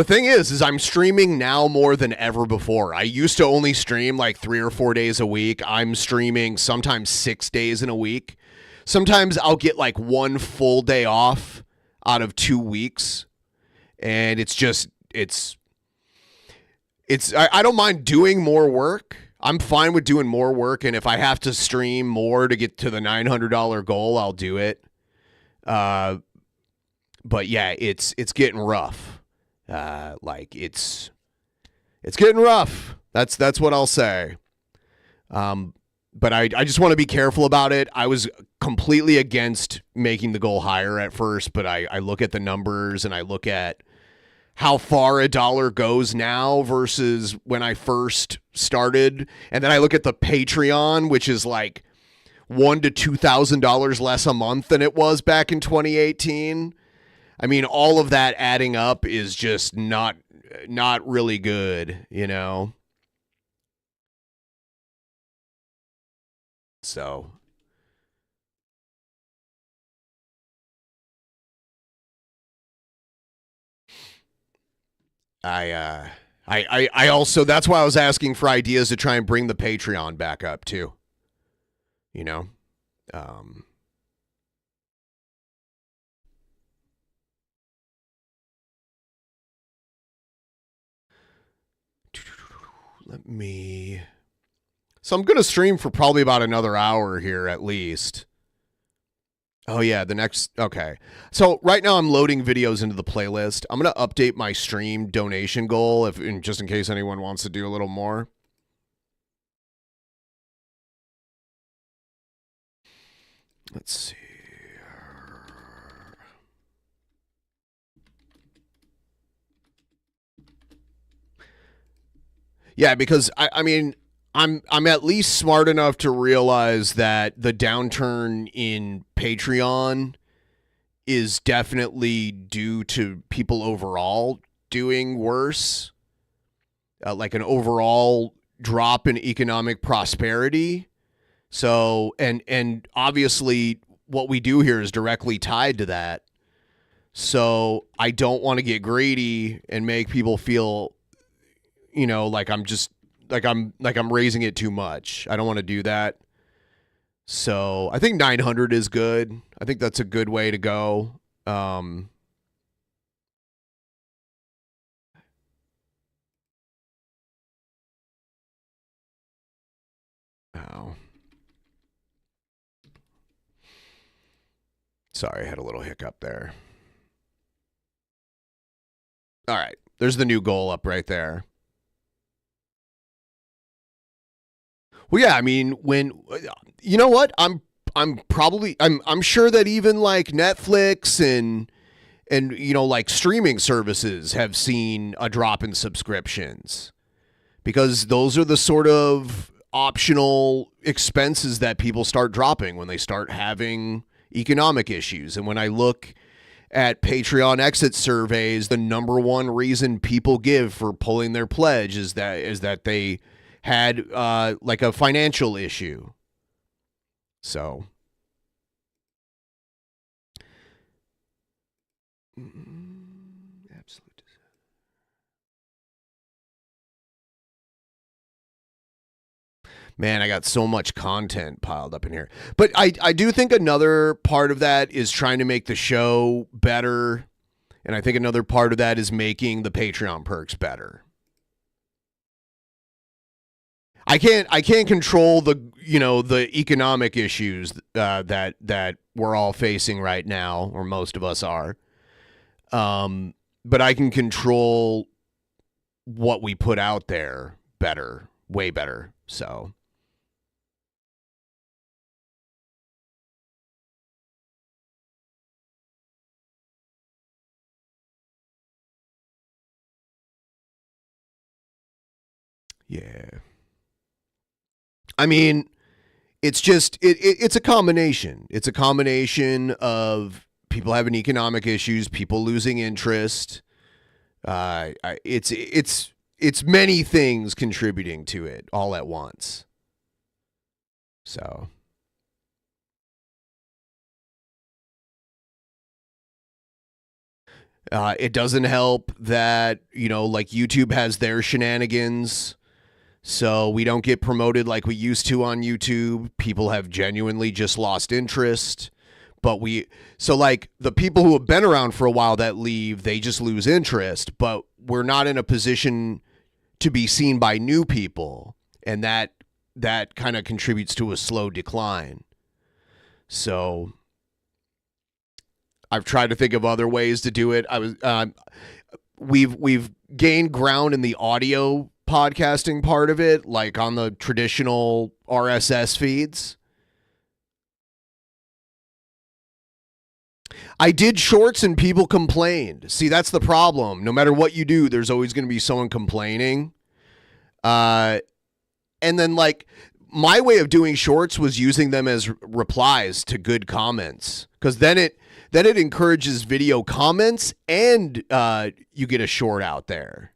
thing is I'm streaming now more than ever before. I used to only stream like 3 or 4 days a week. I'm streaming sometimes 6 days in a week. Sometimes I'll get like one full day off out of 2 weeks. And I don't mind doing more work. I'm fine with doing more work. And if I have to stream more to get to the $900 goal, I'll do it. But yeah, it's getting rough. It's getting rough. That's what I'll say. But I just want to be careful about it. I was completely against making the goal higher at first, but I look at the numbers and I look at how far a dollar goes now versus when I first started. And then I look at the Patreon, which is like $1,000 to $2,000 less a month than it was back in 2018. I mean, all of that adding up is just not really good, you know? So I also, that's why I was asking for ideas to try and bring the Patreon back up too. You know? Let me. So I'm going to stream for probably about another hour here at least. Oh, yeah, the next. Okay. So right now I'm loading videos into the playlist. I'm going to update my stream donation goal just in case anyone wants to do a little more. Let's see. Yeah, because I mean, I'm at least smart enough to realize that the downturn in Patreon is definitely due to people overall doing worse, like an overall drop in economic prosperity. So, and obviously what we do here is directly tied to that. So I don't want to get greedy and make people feel, like I'm just like I'm raising it too much. I don't want to do that. So I think 900 is good. I think that's a good way to go. Oh. Sorry, I had a little hiccup there. All right. There's the new goal up right there. Well, yeah, I mean, you know what? I'm sure that even like Netflix and like streaming services have seen a drop in subscriptions because those are the sort of optional expenses that people start dropping when they start having economic issues. And when I look at Patreon exit surveys, the number one reason people give for pulling their pledge is that they had like a financial issue. So absolute. Man, I got so much content piled up in here. But I do think another part of that is trying to make the show better. And I think another part of that is making the Patreon perks better. I can't control the economic issues that we're all facing right now, or most of us are. But I can control what we put out there better, way better. So. Yeah. I mean, it's just it's a combination. It's a combination of people having economic issues, people losing interest. It's many things contributing to it all at once. So. It doesn't help that, like YouTube has their shenanigans. So we don't get promoted like we used to on YouTube. People have genuinely just lost interest. But so like the people who have been around for a while that leave, they just lose interest. But we're not in a position to be seen by new people. And that kind of contributes to a slow decline. So I've tried to think of other ways to do it. We've gained ground in the audio podcasting part of it, like on the traditional RSS feeds. I did shorts and people complained. See, that's the problem. No matter what you do, there's always going to be someone complaining. And then like my way of doing shorts was using them as replies to good comments, because then it encourages video comments and you get a short out there.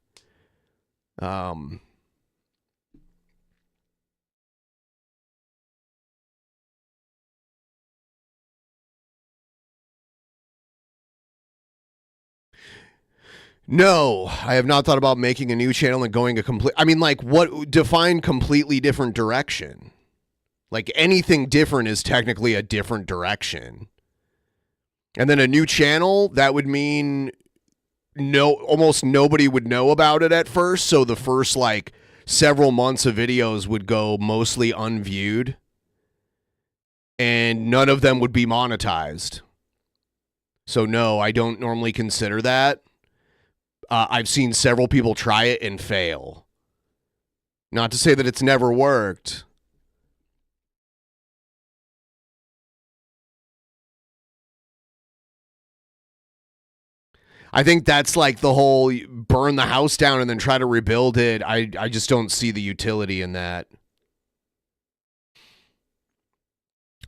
No, I have not thought about making a new channel and going a complete. I mean, like, what define completely different direction? Like, anything different is technically a different direction. And then a new channel, that would mean almost nobody would know about it at first. So the first like several months of videos would go mostly unviewed, and none of them would be monetized. So no, I don't normally consider that. I've seen several people try it and fail. Not to say that it's never worked. I think that's like the whole burn the house down and then try to rebuild it. I just don't see the utility in that.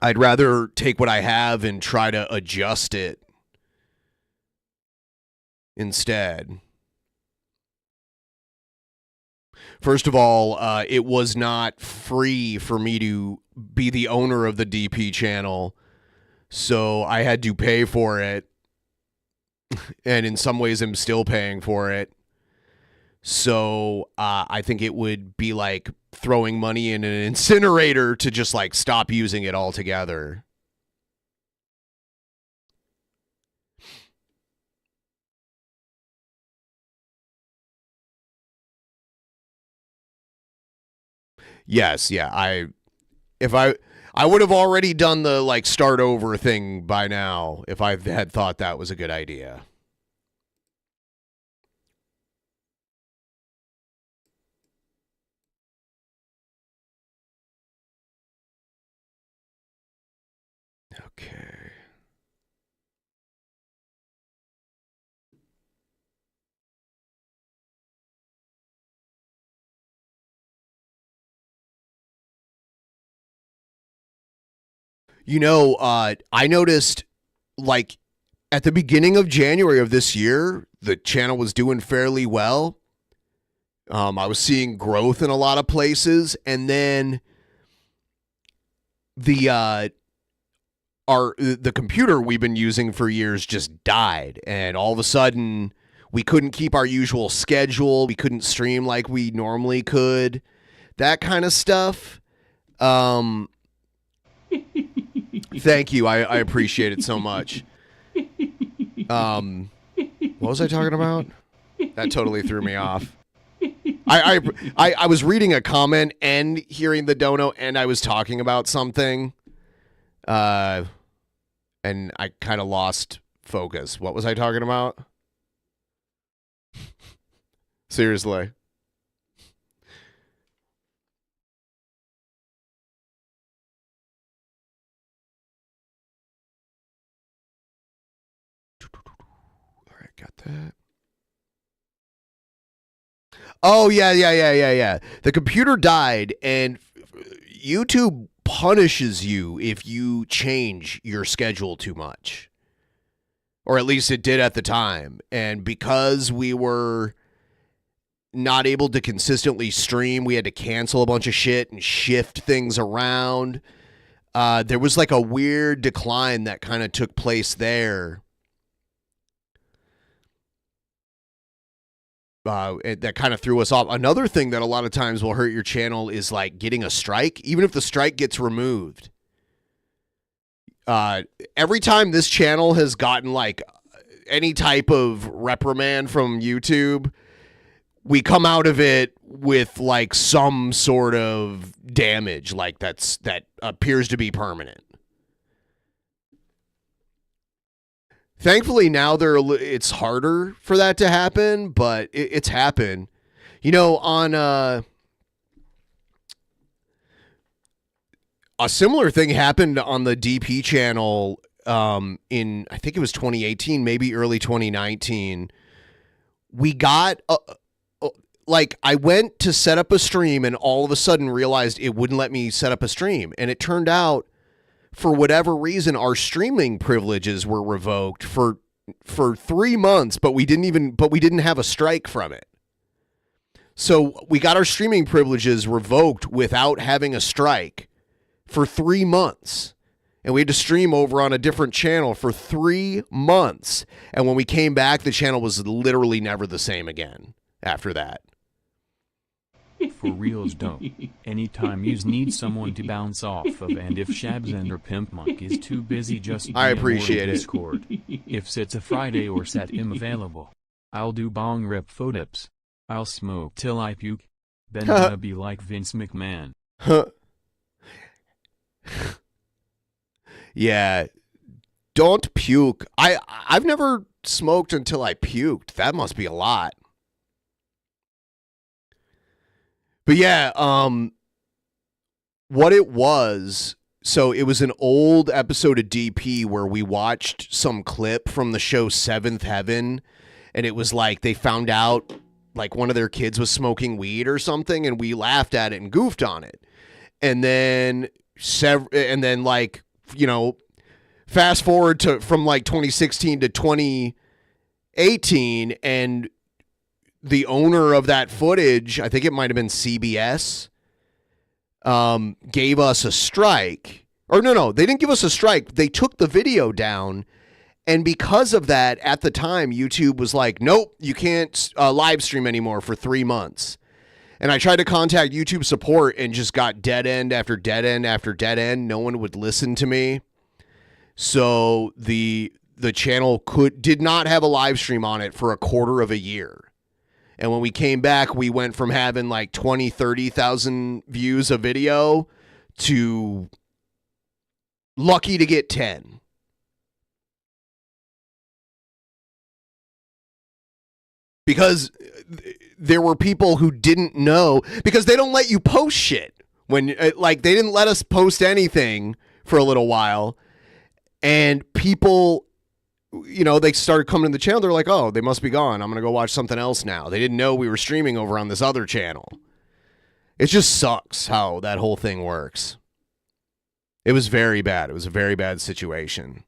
I'd rather take what I have and try to adjust it instead. First of all, it was not free for me to be the owner of the DP channel, so I had to pay for it. And in some ways, I'm still paying for it. So I think it would be like throwing money in an incinerator to just like stop using it altogether. Yes, yeah. I would have already done the like start over thing by now if I had thought that was a good idea. Okay. You know, I noticed, like, at the beginning of January of this year, the channel was doing fairly well. I was seeing growth in a lot of places, and then the computer we've been using for years just died, and all of a sudden we couldn't keep our usual schedule. We couldn't stream like we normally could. That kind of stuff. Thank you. I appreciate it so much. What was I talking about? That totally threw me off. I was reading a comment and hearing the dono, and I was talking about something. And I kind of lost focus. What was I talking about? Seriously. All right, got that. Oh, yeah. The computer died, and YouTube punishes you if you change your schedule too much. Or at least it did at the time. And because we were not able to consistently stream, we had to cancel a bunch of shit and shift things around. There was like a weird decline that kind of took place there. That kind of threw us off. Another thing that a lot of times will hurt your channel is like getting a strike, even if the strike gets removed. Every time this channel has gotten like any type of reprimand from YouTube, we come out of it with like some sort of damage, like that appears to be permanent. Thankfully, now it's harder for that to happen, but it's happened. You know, on a similar thing happened on the DP channel in, I think it was 2018, maybe early 2019. We got, like, I went to set up a stream and all of a sudden realized it wouldn't let me set up a stream. And it turned out, for whatever reason, our streaming privileges were revoked for 3 months, but we didn't have a strike from it. So we got our streaming privileges revoked without having a strike for 3 months. And we had to stream over on a different channel for 3 months. And when we came back, the channel was literally never the same again after that. For reals though. Anytime yous need someone to bounce off of, and if Shabs or PIMPMUNK is too busy, just I DM or appreciate it. Discord. If it's a Friday or set him available, I'll do bong rip photips. I'll smoke till I puke. Then gonna be like Vince McMahon. Yeah. Don't puke. I've never smoked until I puked. That must be a lot. But yeah, what it was, so it was an old episode of DP where we watched some clip from the show Seventh Heaven, and it was like they found out like one of their kids was smoking weed or something, and we laughed at it and goofed on it. And then like, you know, fast forward to from like 2016 to 2018, and the owner of that footage, I think it might have been CBS, gave us a strike. Or no, they didn't give us a strike. They took the video down. And because of that, at the time, YouTube was like, nope, you can't live stream anymore for 3 months. And I tried to contact YouTube support and just got dead end after dead end after dead end. No one would listen to me. So the channel did not have a live stream on it for a quarter of a year. And when we came back, we went from having like 20, 30,000 views a video to lucky to get 10. Because there were people who didn't know, because they don't let you post shit. When like they didn't let us post anything for a little while. And people, you know, they started coming to the channel. They're like, oh, they must be gone. I'm going to go watch something else now. They didn't know we were streaming over on this other channel. It just sucks how that whole thing works. It was very bad. It was a very bad situation.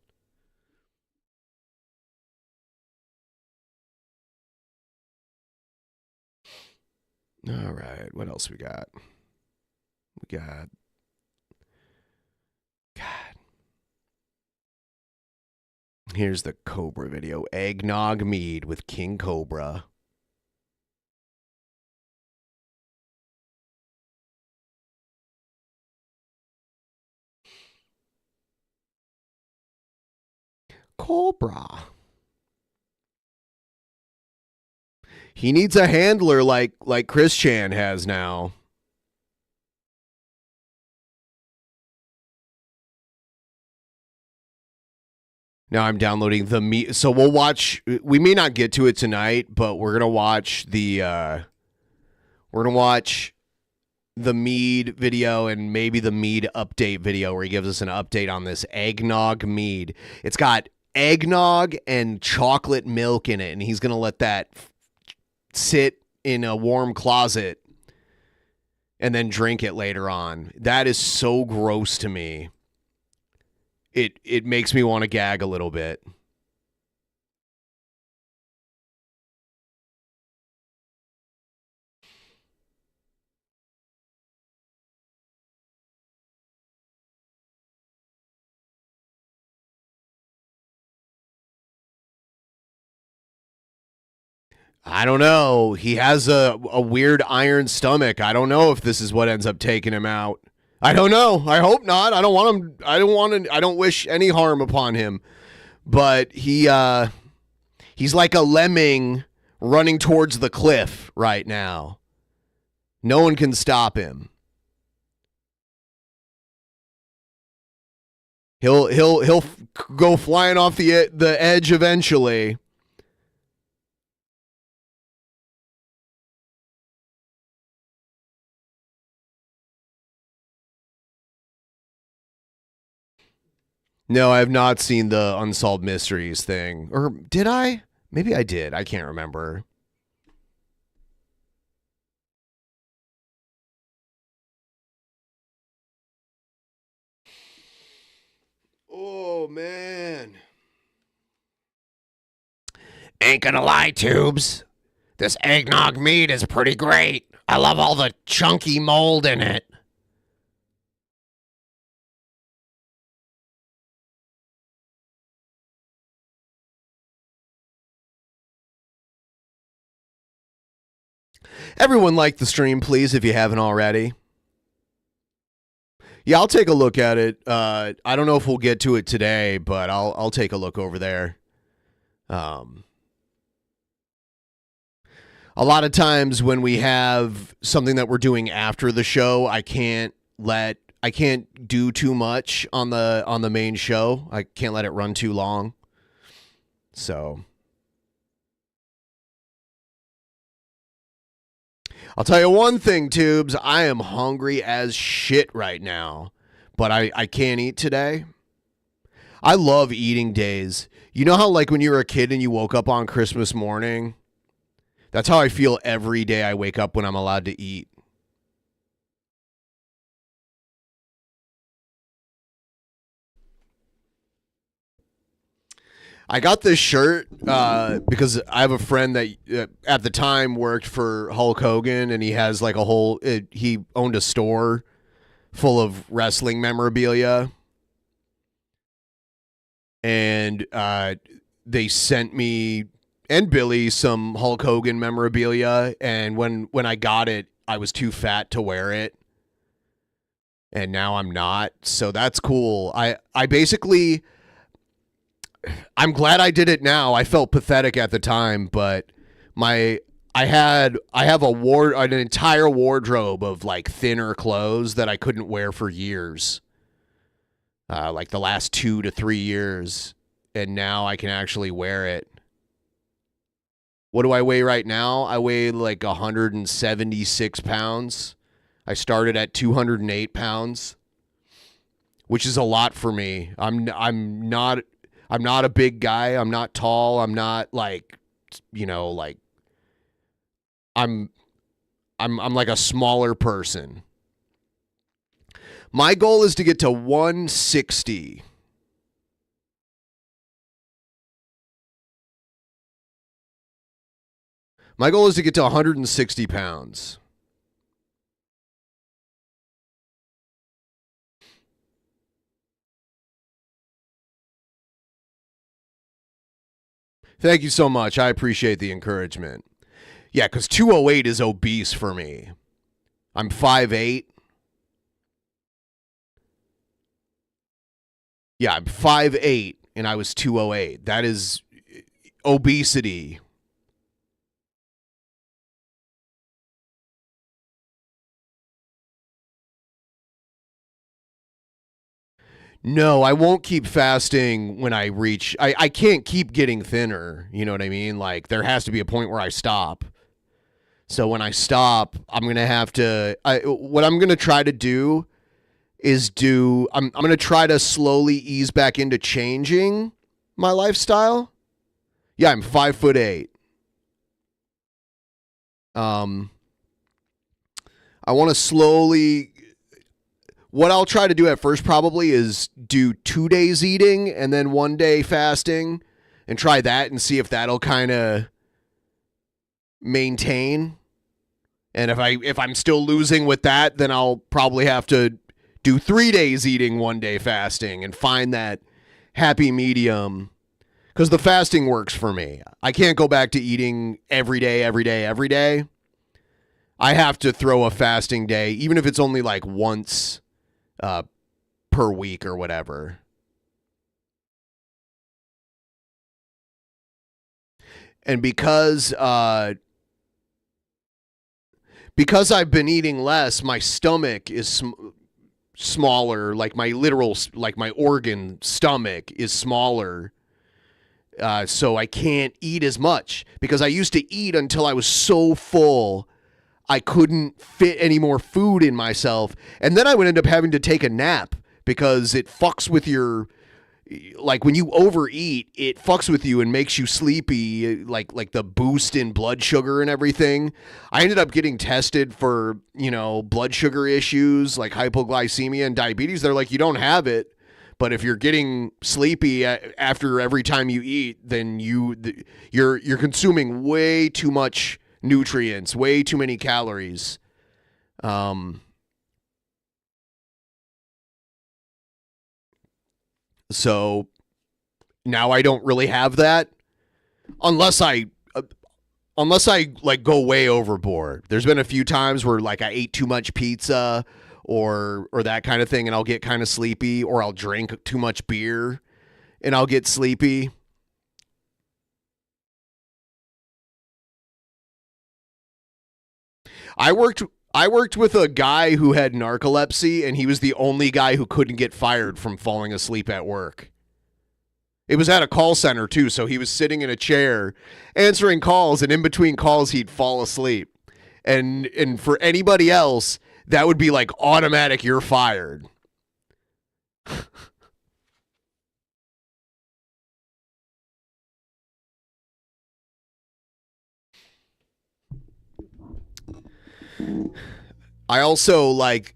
All right. What else we got? We got... God. Here's the Cobra video. Eggnog mead with King Cobra. Cobra. He needs a handler like Chris Chan has now. Now I'm downloading the mead. So we'll watch. We may not get to it tonight, but we're gonna watch the. We're gonna watch the mead video and maybe the mead update video where he gives us an update on this eggnog mead. It's got eggnog and chocolate milk in it, and he's gonna let that sit in a warm closet and then drink it later on. That is so gross to me. It makes me want to gag a little bit. I don't know. He has a weird iron stomach. I don't know if this is what ends up taking him out. I don't know. I hope not. I don't want him. I don't wish any harm upon him. But he's like a lemming running towards the cliff right now. No one can stop him. He'll go flying off the edge eventually. No, I have not seen the Unsolved Mysteries thing. Or did I? Maybe I did. I can't remember. Oh, man. Ain't gonna lie, Tubes. This eggnog meat is pretty great. I love all the chunky mold in it. Everyone like the stream, please, if you haven't already. Yeah, I'll take a look at it. I don't know if we'll get to it today, but I'll take a look over there. A lot of times when we have something that we're doing after the show, I can't do too much on the main show. I can't let it run too long. So I'll tell you one thing, Tubes. I am hungry as shit right now, but I can't eat today. I love eating days. You know how, like, when you were a kid and you woke up on Christmas morning? That's how I feel every day I wake up when I'm allowed to eat. I got this shirt because I have a friend that at the time worked for Hulk Hogan, and he has like he owned a store full of wrestling memorabilia. And they sent me and Billy some Hulk Hogan memorabilia, and when I got it, I was too fat to wear it. And now I'm not, so that's cool. I basically, I'm glad I did it now. I felt pathetic at the time, but I have an entire wardrobe of like thinner clothes that I couldn't wear for years. Like the last 2 to 3 years, and now I can actually wear it. What do I weigh right now? I weigh like 176 pounds. I started at 208 pounds, which is a lot for me. I'm not a big guy. I'm not tall. I'm not like, like I'm like a smaller person. My goal is to get to 160. My goal is to get to 160 pounds. Thank you so much. I appreciate the encouragement. Yeah, because 208 is obese for me. I'm 5'8". Yeah, I'm 5'8", and I was 208. That is obesity. No, I won't keep fasting when I reach... I can't keep getting thinner, you know what I mean? Like, there has to be a point where I stop. So when I stop, I'm going to have to... what I'm going to try to do is I'm going to try to slowly ease back into changing my lifestyle. Yeah, I'm 5'8". I want to slowly... What I'll try to do at first probably is do 2 days eating and then 1 day fasting, and try that and see if that'll kind of maintain. And if I'm still losing with that, then I'll probably have to do 3 days eating, 1 day fasting, and find that happy medium. Because the fasting works for me. I can't go back to eating every day. I have to throw a fasting day, even if it's only like once per week or whatever. And because I've been eating less, my stomach is smaller. Like my organ stomach is smaller. So I can't eat as much, because I used to eat until I was so full I couldn't fit any more food in myself. And then I would end up having to take a nap, because it fucks with your... Like, when you overeat, it fucks with you and makes you sleepy, like the boost in blood sugar and everything. I ended up getting tested for, blood sugar issues, like hypoglycemia and diabetes. They're like, you don't have it, but if you're getting sleepy after every time you eat, then you're consuming way too much nutrients, way too many calories. So now I don't really have that, unless I unless I like go way overboard. There's been a few times where like I ate too much pizza or that kind of thing and I'll get kind of sleepy, or I'll drink too much beer and I'll get sleepy. I worked with a guy who had narcolepsy, and he was the only guy who couldn't get fired from falling asleep at work. It was at a call center too, so he was sitting in a chair answering calls, and in between calls he'd fall asleep. And for anybody else, that would be like automatic, you're fired. I also like,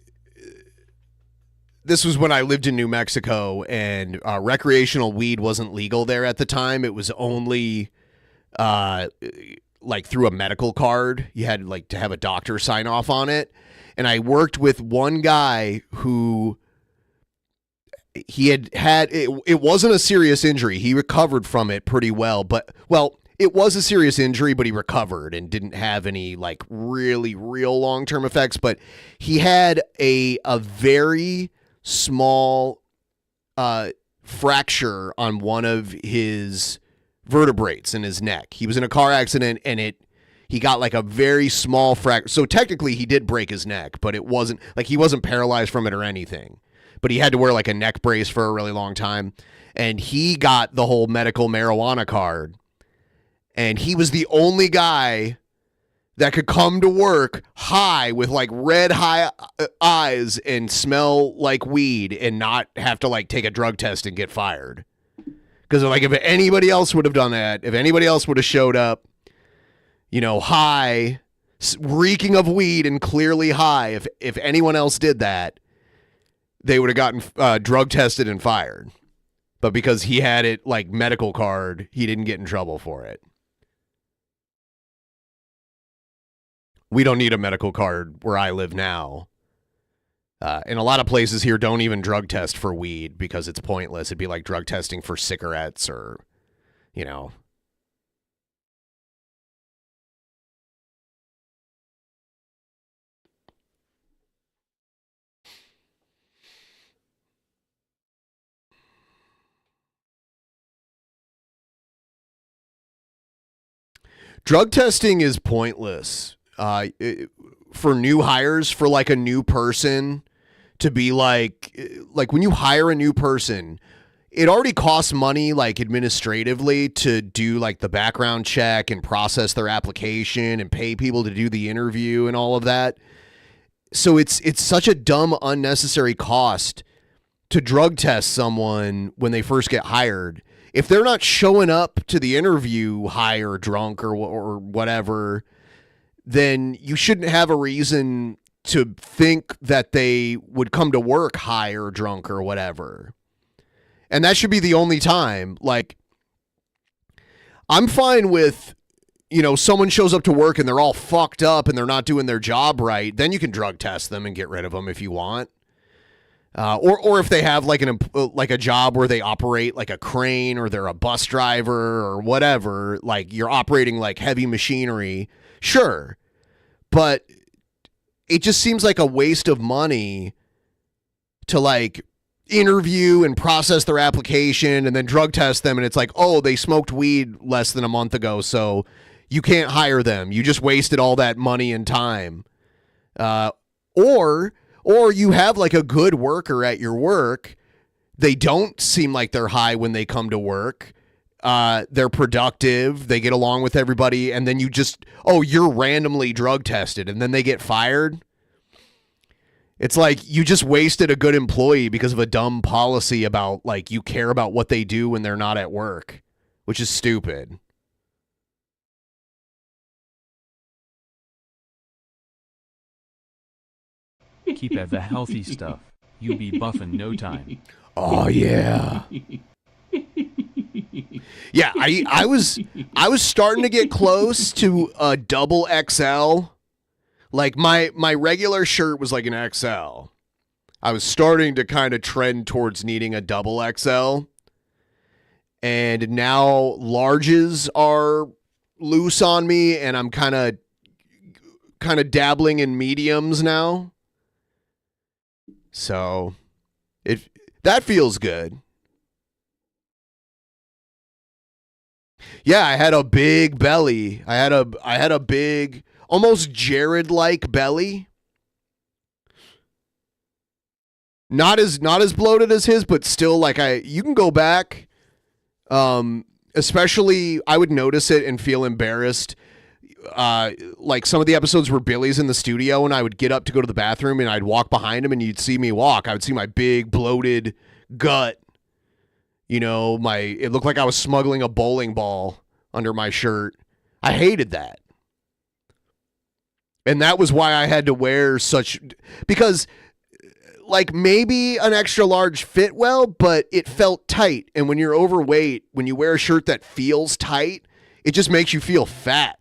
this was when I lived in New Mexico, and recreational weed wasn't legal there at the time. It was only like through a medical card. You had like to have a doctor sign off on it. And I worked with one guy who he had it wasn't a serious injury. He recovered from it pretty well, but it was a serious injury, but he recovered and didn't have any like really real long-term effects. But he had a very small fracture on one of his vertebrates in his neck. He was in a car accident and he got like a very small fracture. So technically he did break his neck, but it wasn't like he wasn't paralyzed from it or anything. But he had to wear like a neck brace for a really long time. And he got the whole medical marijuana card. And he was the only guy that could come to work high with like red high eyes and smell like weed and not have to like take a drug test and get fired. Because like if anybody else would have done that, if anybody else would have showed up, you know, high, reeking of weed and clearly high, if anyone else did that, they would have gotten drug tested and fired. But because he had it like medical card, he didn't get in trouble for it. We don't need a medical card where I live now. And a lot of places here don't even drug test for weed because it's pointless. It'd be like drug testing for cigarettes or, you know. Drug testing is pointless. For new hires, for like a new person to be like when you hire a new person, it already costs money like administratively to do like the background check and process their application and pay people to do the interview and all of that. So it's such a dumb, unnecessary cost to drug test someone when they first get hired. If they're not showing up to the interview high or drunk or whatever, then you shouldn't have a reason to think that they would come to work high or drunk or whatever. And that should be the only time. Like, I'm fine with, you know, someone shows up to work and they're all fucked up and they're not doing their job right. Then you can drug test them and get rid of them if you want. Or if they have like a job where they operate like a crane or they're a bus driver or whatever, like you're operating like heavy machinery, sure. But it just seems like a waste of money to like interview and process their application and then drug test them. And it's like, oh, they smoked weed less than a month ago, so you can't hire them. You just wasted all that money and time. Or you have like a good worker at your work. They don't seem like they're high when they come to work. They're productive. They get along with everybody. And then you're randomly drug tested and then they get fired. It's like you just wasted a good employee because of a dumb policy about like you care about what they do when they're not at work, which is stupid. Keep at the healthy stuff. You be buff in no time. Oh yeah. Yeah, I was starting to get close to a double XL. Like my regular shirt was like an XL. I was starting to kind of trend towards needing a double XL. And now larges are loose on me, and I'm kind of dabbling in mediums now. So that feels good. Yeah, I had a big belly. I had a big, almost Jared-like belly. Not as bloated as his, but still like you can go back. Especially I would notice it and feel embarrassed. Like some of the episodes were Billy's in the studio and I would get up to go to the bathroom and I'd walk behind him and you'd see me walk. I would see my big bloated gut. You know, it looked like I was smuggling a bowling ball under my shirt. I hated that. And that was why I had to wear because like maybe an extra large fit well, but it felt tight. And when you're overweight, when you wear a shirt that feels tight, it just makes you feel fat.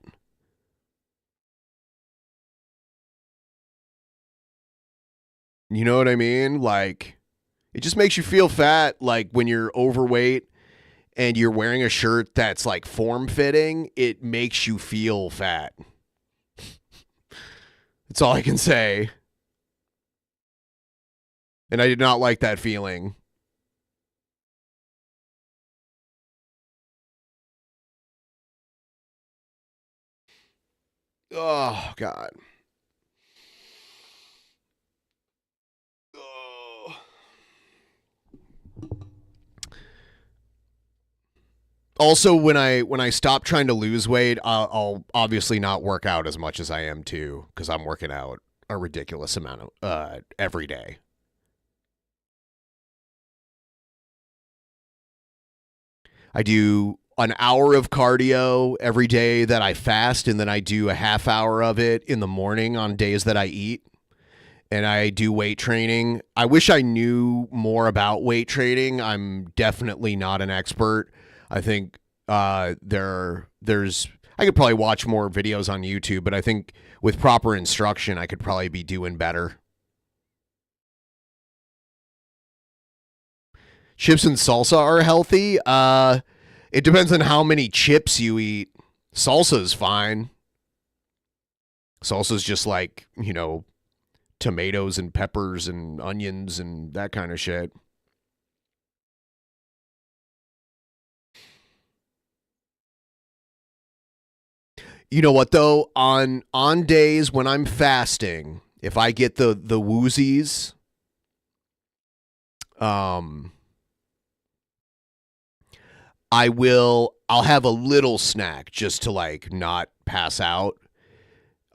You know what I mean? Like, it just makes you feel fat. Like when you're overweight and you're wearing a shirt that's like form-fitting, it makes you feel fat. That's all I can say. And I did not like that feeling. Oh, God. Oh. Also, when I stop trying to lose weight, I'll obviously not work out as much as I am too, because I'm working out a ridiculous amount of every day. I do an hour of cardio every day that I fast, and then I do a half hour of it in the morning on days that I eat. And I do weight training. I wish I knew more about weight training. I'm definitely not an expert. I think there's I could probably watch more videos on YouTube, but I think with proper instruction, I could probably be doing better. Chips and salsa are healthy. It depends on how many chips you eat. Salsa is fine. Salsa is just like, you know, tomatoes and peppers and onions and that kind of shit. You know what though? On days when I'm fasting, if I get the woozies, I'll have a little snack just to like not pass out.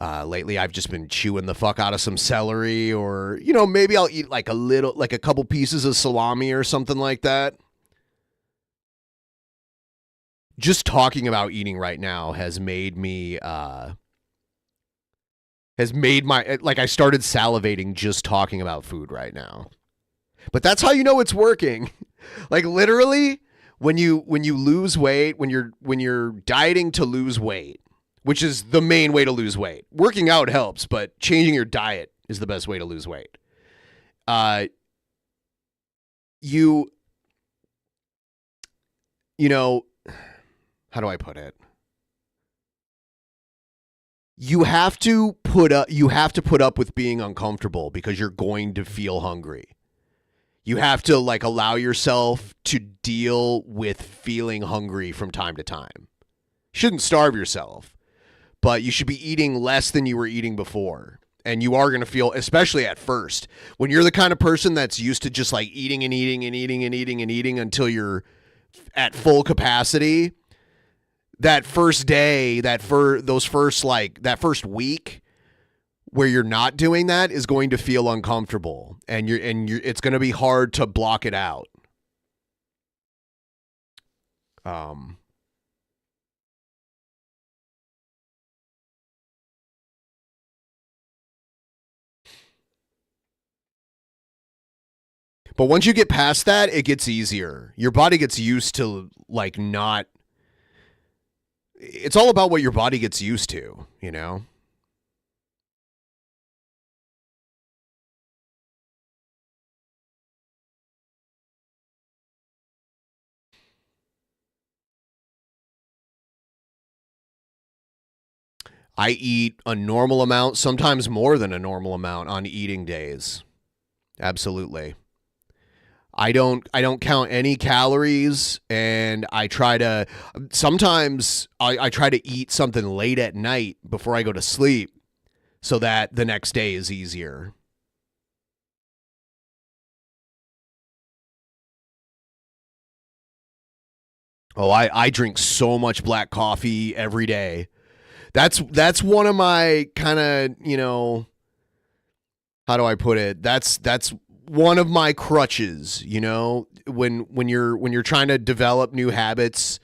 Lately I've just been chewing the fuck out of some celery, or you know, maybe I'll eat like a couple pieces of salami or something like that. Just talking about eating right now has made me I started salivating just talking about food right now. But that's how you know it's working. Like literally when you lose weight, when you're dieting to lose weight, which is the main way to lose weight. Working out helps, but changing your diet is the best way to lose weight. You know, how do I put it? You have to put up with being uncomfortable because you're going to feel hungry. You have to like allow yourself to deal with feeling hungry from time to time. You shouldn't starve yourself, but you should be eating less than you were eating before. And you are going to feel, especially at first, when you're the kind of person that's used to just like eating and eating and eating and eating and eating until you're at full capacity. That first day, that first week where you're not doing that is going to feel uncomfortable, and it's going to be hard to block it out. But once you get past that, it gets easier. Your body gets used to like not. It's all about what your body gets used to, you know? I eat a normal amount, sometimes more than a normal amount on eating days. Absolutely. I don't count any calories, and I try to sometimes I try to eat something late at night before I go to sleep so that the next day is easier. Oh, I drink so much black coffee every day. That's one of my kind of, how do I put it? That's one of my crutches, when you're trying to develop new habits,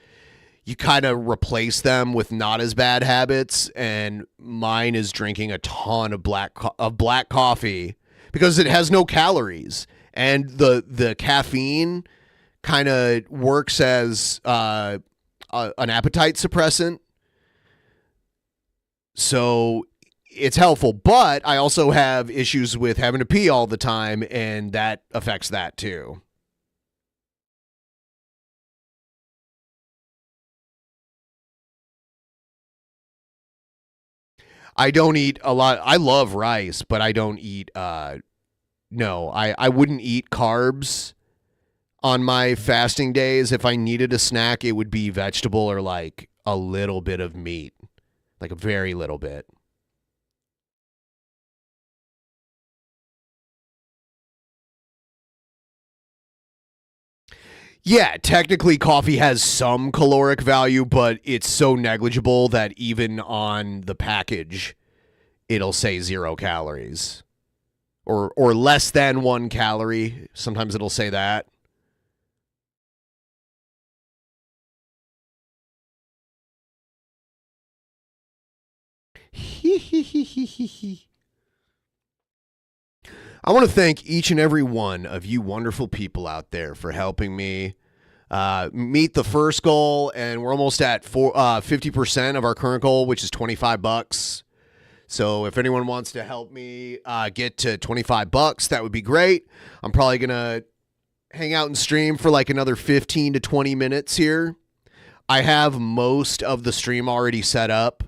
you kind of replace them with not as bad habits, and mine is drinking a ton of black coffee because it has no calories, and the caffeine kind of works as an appetite suppressant. So it's helpful, but I also have issues with having to pee all the time, and that affects that too. I don't eat a lot. I love rice, but I don't eat no, I wouldn't eat carbs on my fasting days. If I needed a snack, it would be vegetable or like a little bit of meat, like a very little bit. Yeah, technically coffee has some caloric value, but it's so negligible that even on the package, it'll say 0 calories or less than 1 calorie. Sometimes it'll say that. I want to thank each and every one of you wonderful people out there for helping me meet the first goal, and we're almost at 50% of our current goal, which is $25. So if anyone wants to help me get to $25, that would be great. I'm probably gonna hang out and stream for like another 15 to 20 minutes here. I have most of the stream already set up.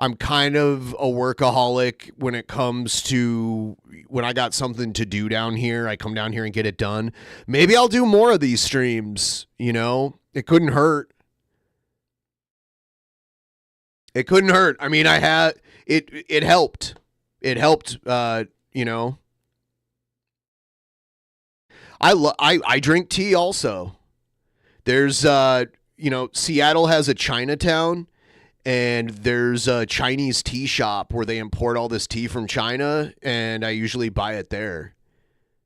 I'm kind of a workaholic when it comes to when I got something to do down here. I come down here and get it done. Maybe I'll do more of these streams, It couldn't hurt. It couldn't hurt. I mean, I had it helped. It helped I drink tea also. There's Seattle has a Chinatown, and there's a Chinese tea shop where they import all this tea from China, and I usually buy it there.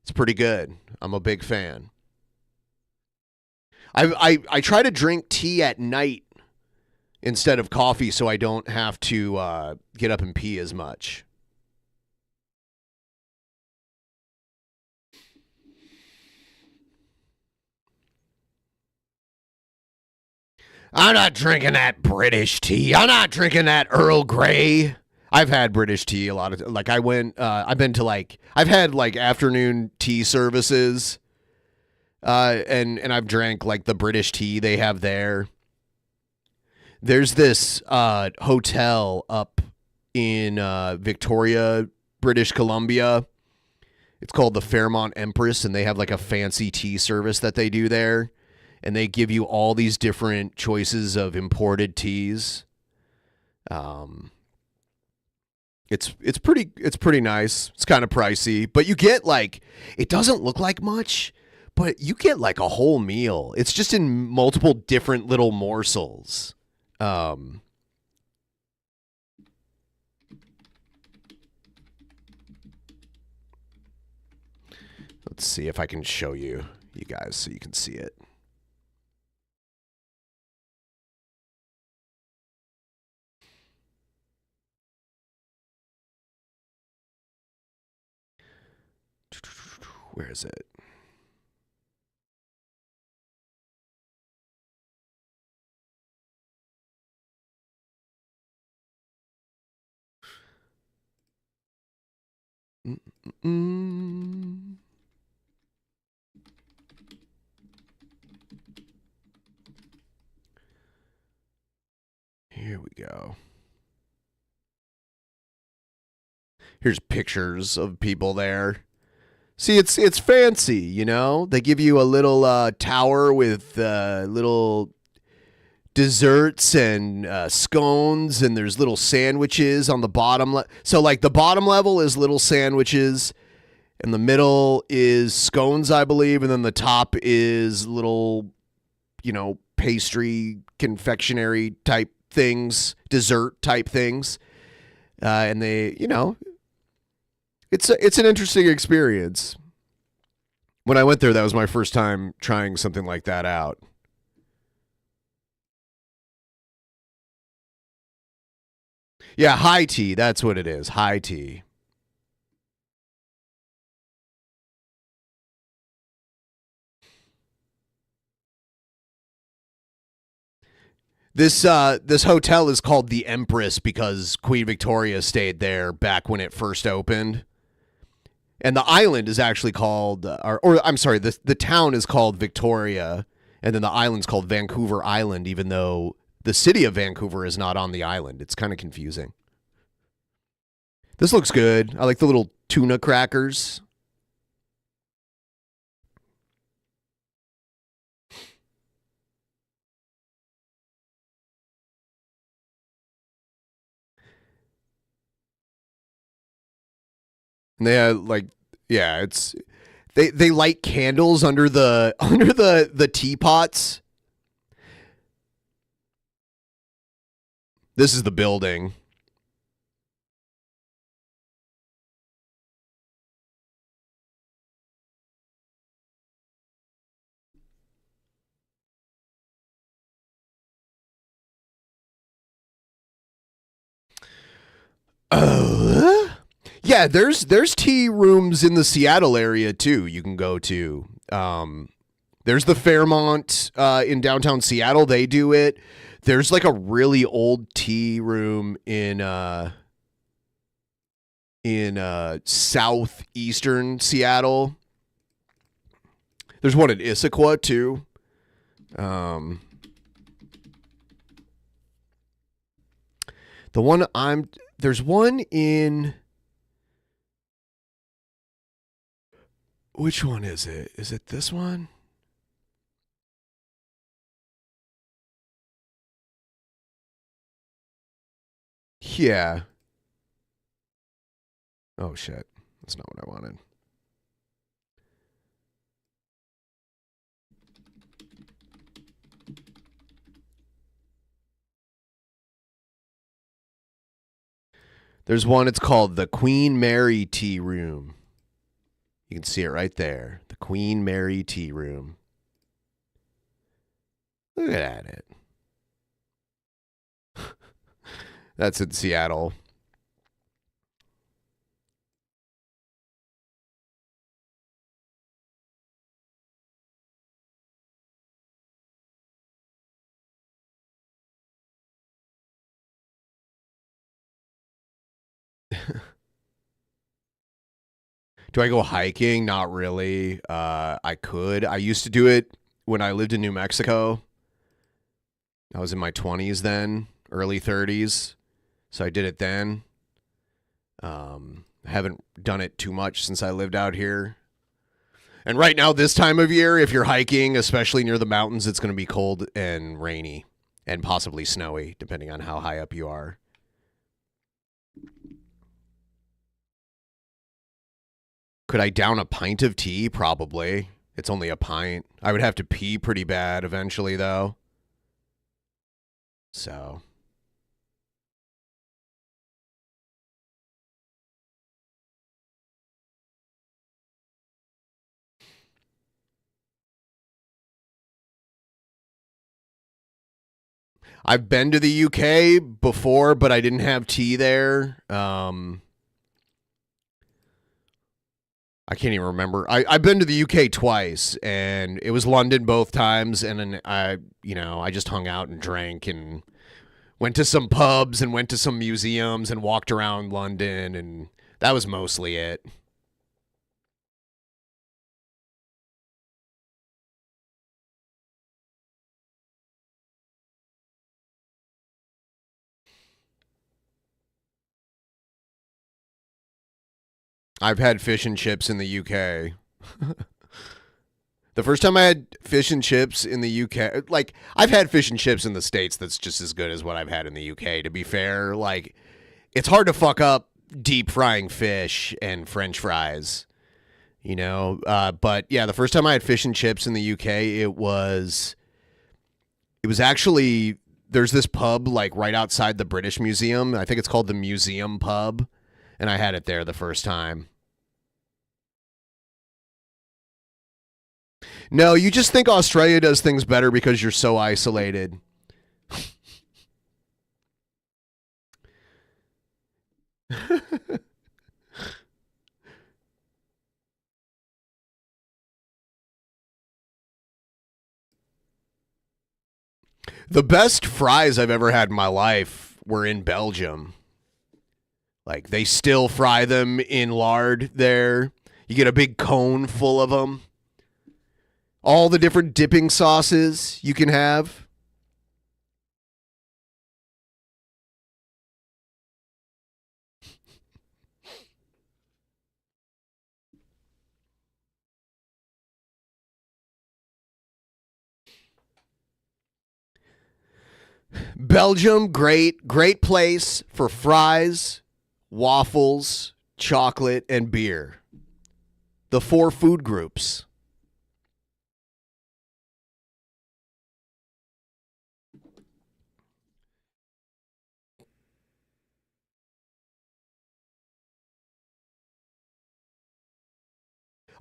It's pretty good. I'm a big fan. I try to drink tea at night instead of coffee so I don't have to get up and pee as much. I'm not drinking that British tea. I'm not drinking that Earl Grey. I've had British tea a lot of like I've been to like I've had like afternoon tea services and I've drank like the British tea they have there. There's this hotel up in Victoria, British Columbia. It's called the Fairmont Empress, and they have like a fancy tea service that they do there. And they give you all these different choices of imported teas. It's pretty nice. It's kind of pricey, but you get like it doesn't look like much, but you get like a whole meal. It's just in multiple different little morsels. Let's see if I can show you guys so you can see it. Where is it? Mm-mm. Here we go. Here's pictures of people there. See, it's fancy, you know? They give you a little tower with little desserts and scones, and there's little sandwiches on the bottom. So, like, the bottom level is little sandwiches, and the middle is scones, I believe, and then the top is little, pastry, confectionery type things, dessert type things. And they, it's an interesting experience. When I went there, that was my first time trying something like that out. Yeah, high tea. That's what it is. High tea. This hotel is called the Empress because Queen Victoria stayed there back when it first opened. And the island is actually called, or I'm sorry, the town is called Victoria, and then the island's called Vancouver Island, even though the city of Vancouver is not on the island. It's kind of confusing. This looks good. I like the little tuna crackers. And they have they light candles under the teapots. This is the building. Yeah, there's tea rooms in the Seattle area too. You can go to. There's the Fairmont in downtown Seattle. They do it. There's like a really old tea room in southeastern Seattle. There's one in Issaquah too. There's one in, which one is it? Is it this one? Yeah. Oh shit. That's not what I wanted. There's one, it's called the Queen Mary Tea Room. You can see it right there. The Queen Mary Tea Room. Look at it. That's in Seattle. Do I go hiking? Not really. I could. I used to do it when I lived in New Mexico. I was in my 20s then, early 30s. So I did it then. I haven't done it too much since I lived out here. And right now, this time of year, if you're hiking, especially near the mountains, it's going to be cold and rainy and possibly snowy, depending on how high up you are. Could I down a pint of tea? Probably. It's only a pint. I would have to pee pretty bad eventually, though. So. I've been to the UK before, but I didn't have tea there. I can't even remember. I've been to the UK twice, and it was London both times. And then I just hung out and drank and went to some pubs and went to some museums and walked around London, and that was mostly it. I've had fish and chips in the UK. The first time I had fish and chips in the UK, like, I've had fish and chips in the States that's just as good as what I've had in the UK, to be fair. Like, it's hard to fuck up deep frying fish and French fries, you know? But yeah, the first time I had fish and chips in the UK, it was actually, there's this pub like right outside the British Museum. I think it's called the Museum Pub. And I had it there the first time. No, you just think Australia does things better because you're so isolated. The best fries I've ever had in my life were in Belgium. Like, they still fry them in lard there. You get a big cone full of them. All the different dipping sauces you can have. Belgium, great place for fries, waffles, chocolate, and beer. The 4 food groups.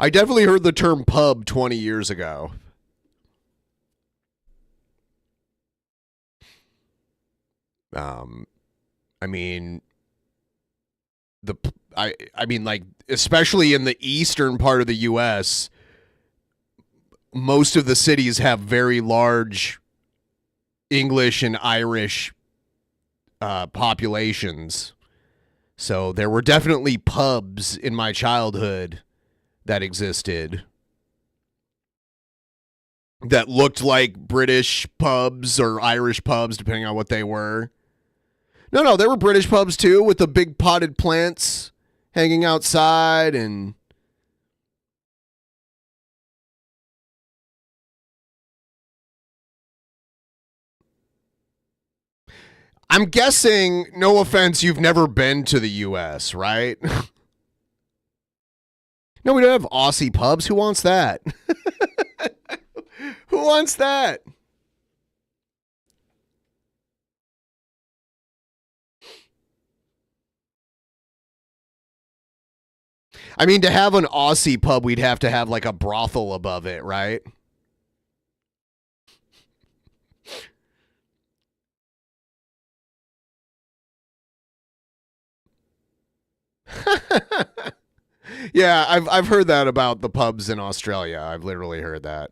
I definitely heard the term pub 20 years ago. I mean, I mean, like, especially in the eastern part of the U.S., most of the cities have very large English and Irish populations. So there were definitely pubs in my childhood that existed that looked like British pubs or Irish pubs, depending on what they were. No, there were British pubs too, with the big potted plants hanging outside and... I'm guessing, no offense, you've never been to the U.S., right? No, we don't have Aussie pubs. Who wants that? Who wants that? I mean, to have an Aussie pub, we'd have to have like a brothel above it, right? Yeah, I've heard that about the pubs in Australia. I've literally heard that.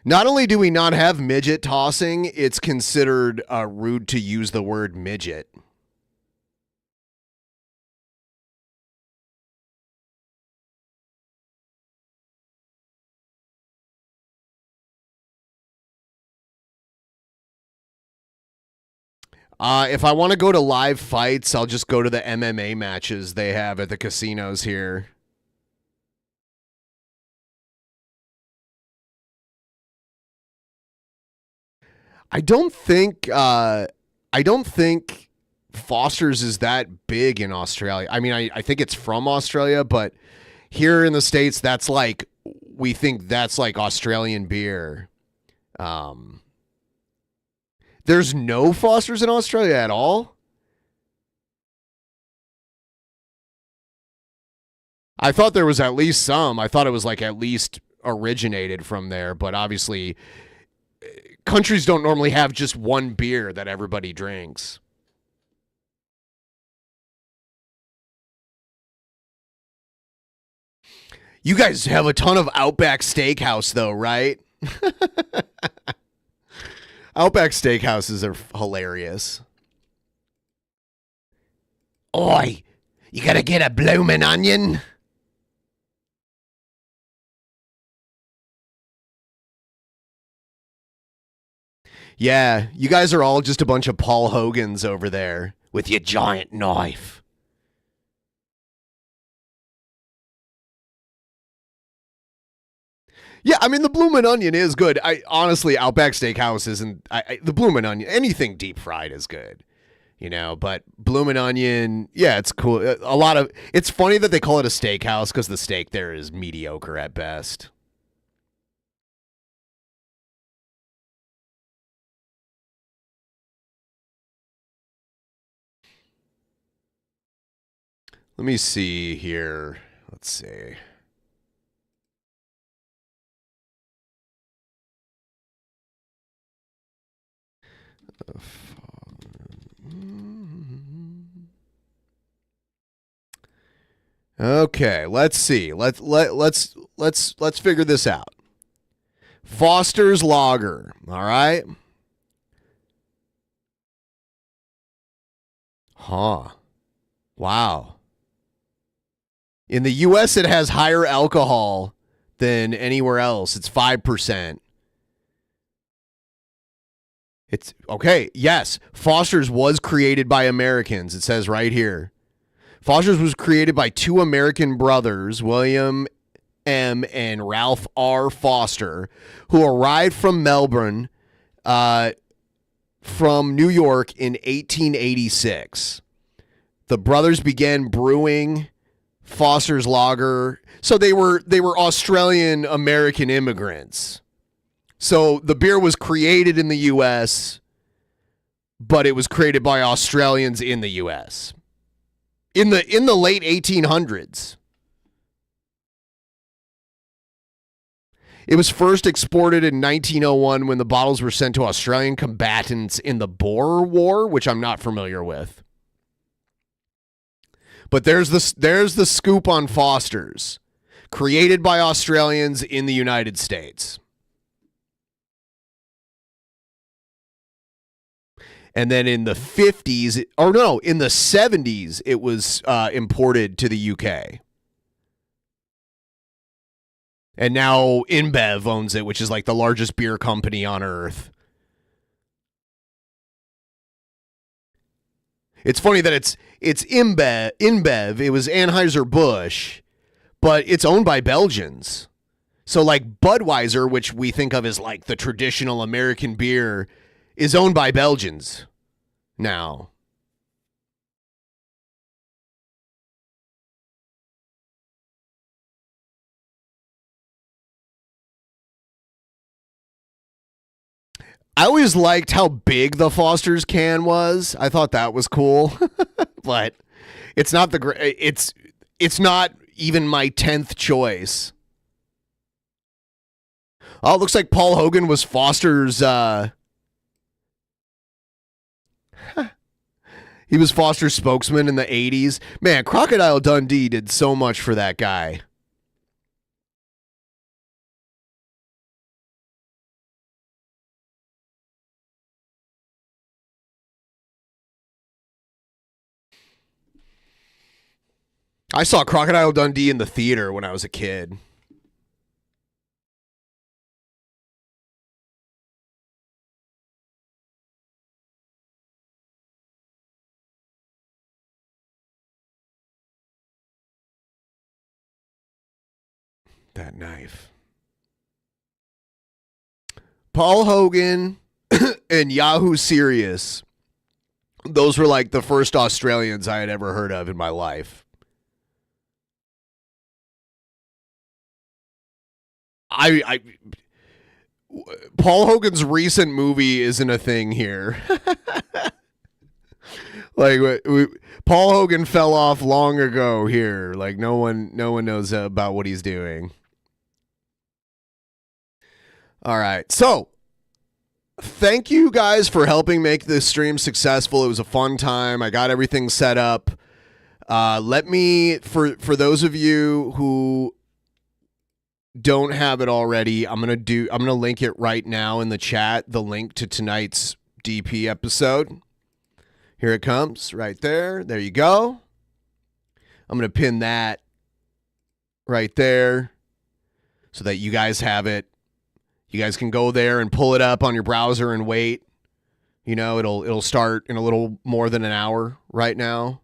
Not only do we not have midget tossing, it's considered rude to use the word midget. If I want to go to live fights, I'll just go to the MMA matches they have at the casinos here. I don't think Foster's is that big in Australia. I mean, I think it's from Australia, but here in the States, that's like, we think that's like Australian beer. There's no Foster's in Australia at all? I thought there was at least some. I thought it was like at least originated from there, but obviously countries don't normally have just one beer that everybody drinks. You guys have a ton of Outback Steakhouse though, right? Outback Steakhouses are hilarious. Oi, you gotta get a bloomin' onion. Yeah, you guys are all just a bunch of Paul Hogans over there. with your giant knife. Yeah, I mean, the Bloomin' Onion is good. Honestly, Outback Steakhouse isn't... the Bloomin' Onion, anything deep fried is good. But Bloomin' Onion, yeah, it's cool. It's funny that they call it a steakhouse because the steak there is mediocre at best. Let me see here. Let's see. Okay, let's see. Let's figure this out. Foster's Lager, all right? Huh. Wow. In the US it has higher alcohol than anywhere else. It's 5%. It's okay. Yes, Foster's was created by Americans. It says right here. Foster's was created by two American brothers, William M. and Ralph R. Foster, who arrived from Melbourne from New York in 1886. The brothers began brewing Foster's Lager. So they were Australian American immigrants. So the beer was created in the U.S., but it was created by Australians in the U.S. in the late 1800s. It was first exported in 1901 when the bottles were sent to Australian combatants in the Boer War, which I'm not familiar with. But there's the scoop on Foster's. Created by Australians in the United States. And then in the 50s, in the 70s, it was imported to the UK. And now InBev owns it, which is like the largest beer company on earth. It's funny that it's InBev. It was Anheuser-Busch, but it's owned by Belgians. So like Budweiser, which we think of as like the traditional American beer, is owned by Belgians now. I always liked how big the Foster's can was. I thought that was cool. But it's not it's not even my 10th choice. Oh, it looks like Paul Hogan was Foster's he was Foster's spokesman in the 80s. Man, Crocodile Dundee did so much for that guy. I saw Crocodile Dundee in the theater when I was a kid. That knife. Paul Hogan and Yahoo Serious. Those were like the first Australians I had ever heard of in my life. Paul Hogan's recent movie isn't a thing here. Like Paul Hogan fell off long ago here. Like no one knows about what he's doing. All right. So, thank you guys for helping make this stream successful. It was a fun time. I got everything set up. Let me for those of you who don't have it already, I'm going to link it right now in the chat, the link to tonight's DP episode. Here it comes right there. There you go. I'm going to pin that right there so that you guys have it. You guys can go there and pull it up on your browser and wait You know, it'll start in a little more than an hour right now.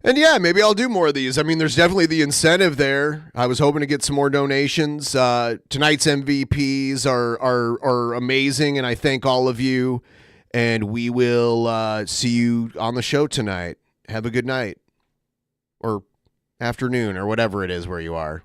And yeah, maybe I'll do more of these. I mean, there's definitely the incentive there. I was hoping to get some more donations. Tonight's MVPs are amazing, and I thank all of you. And we will see you on the show tonight. Have a good night. Or afternoon, or whatever it is where you are.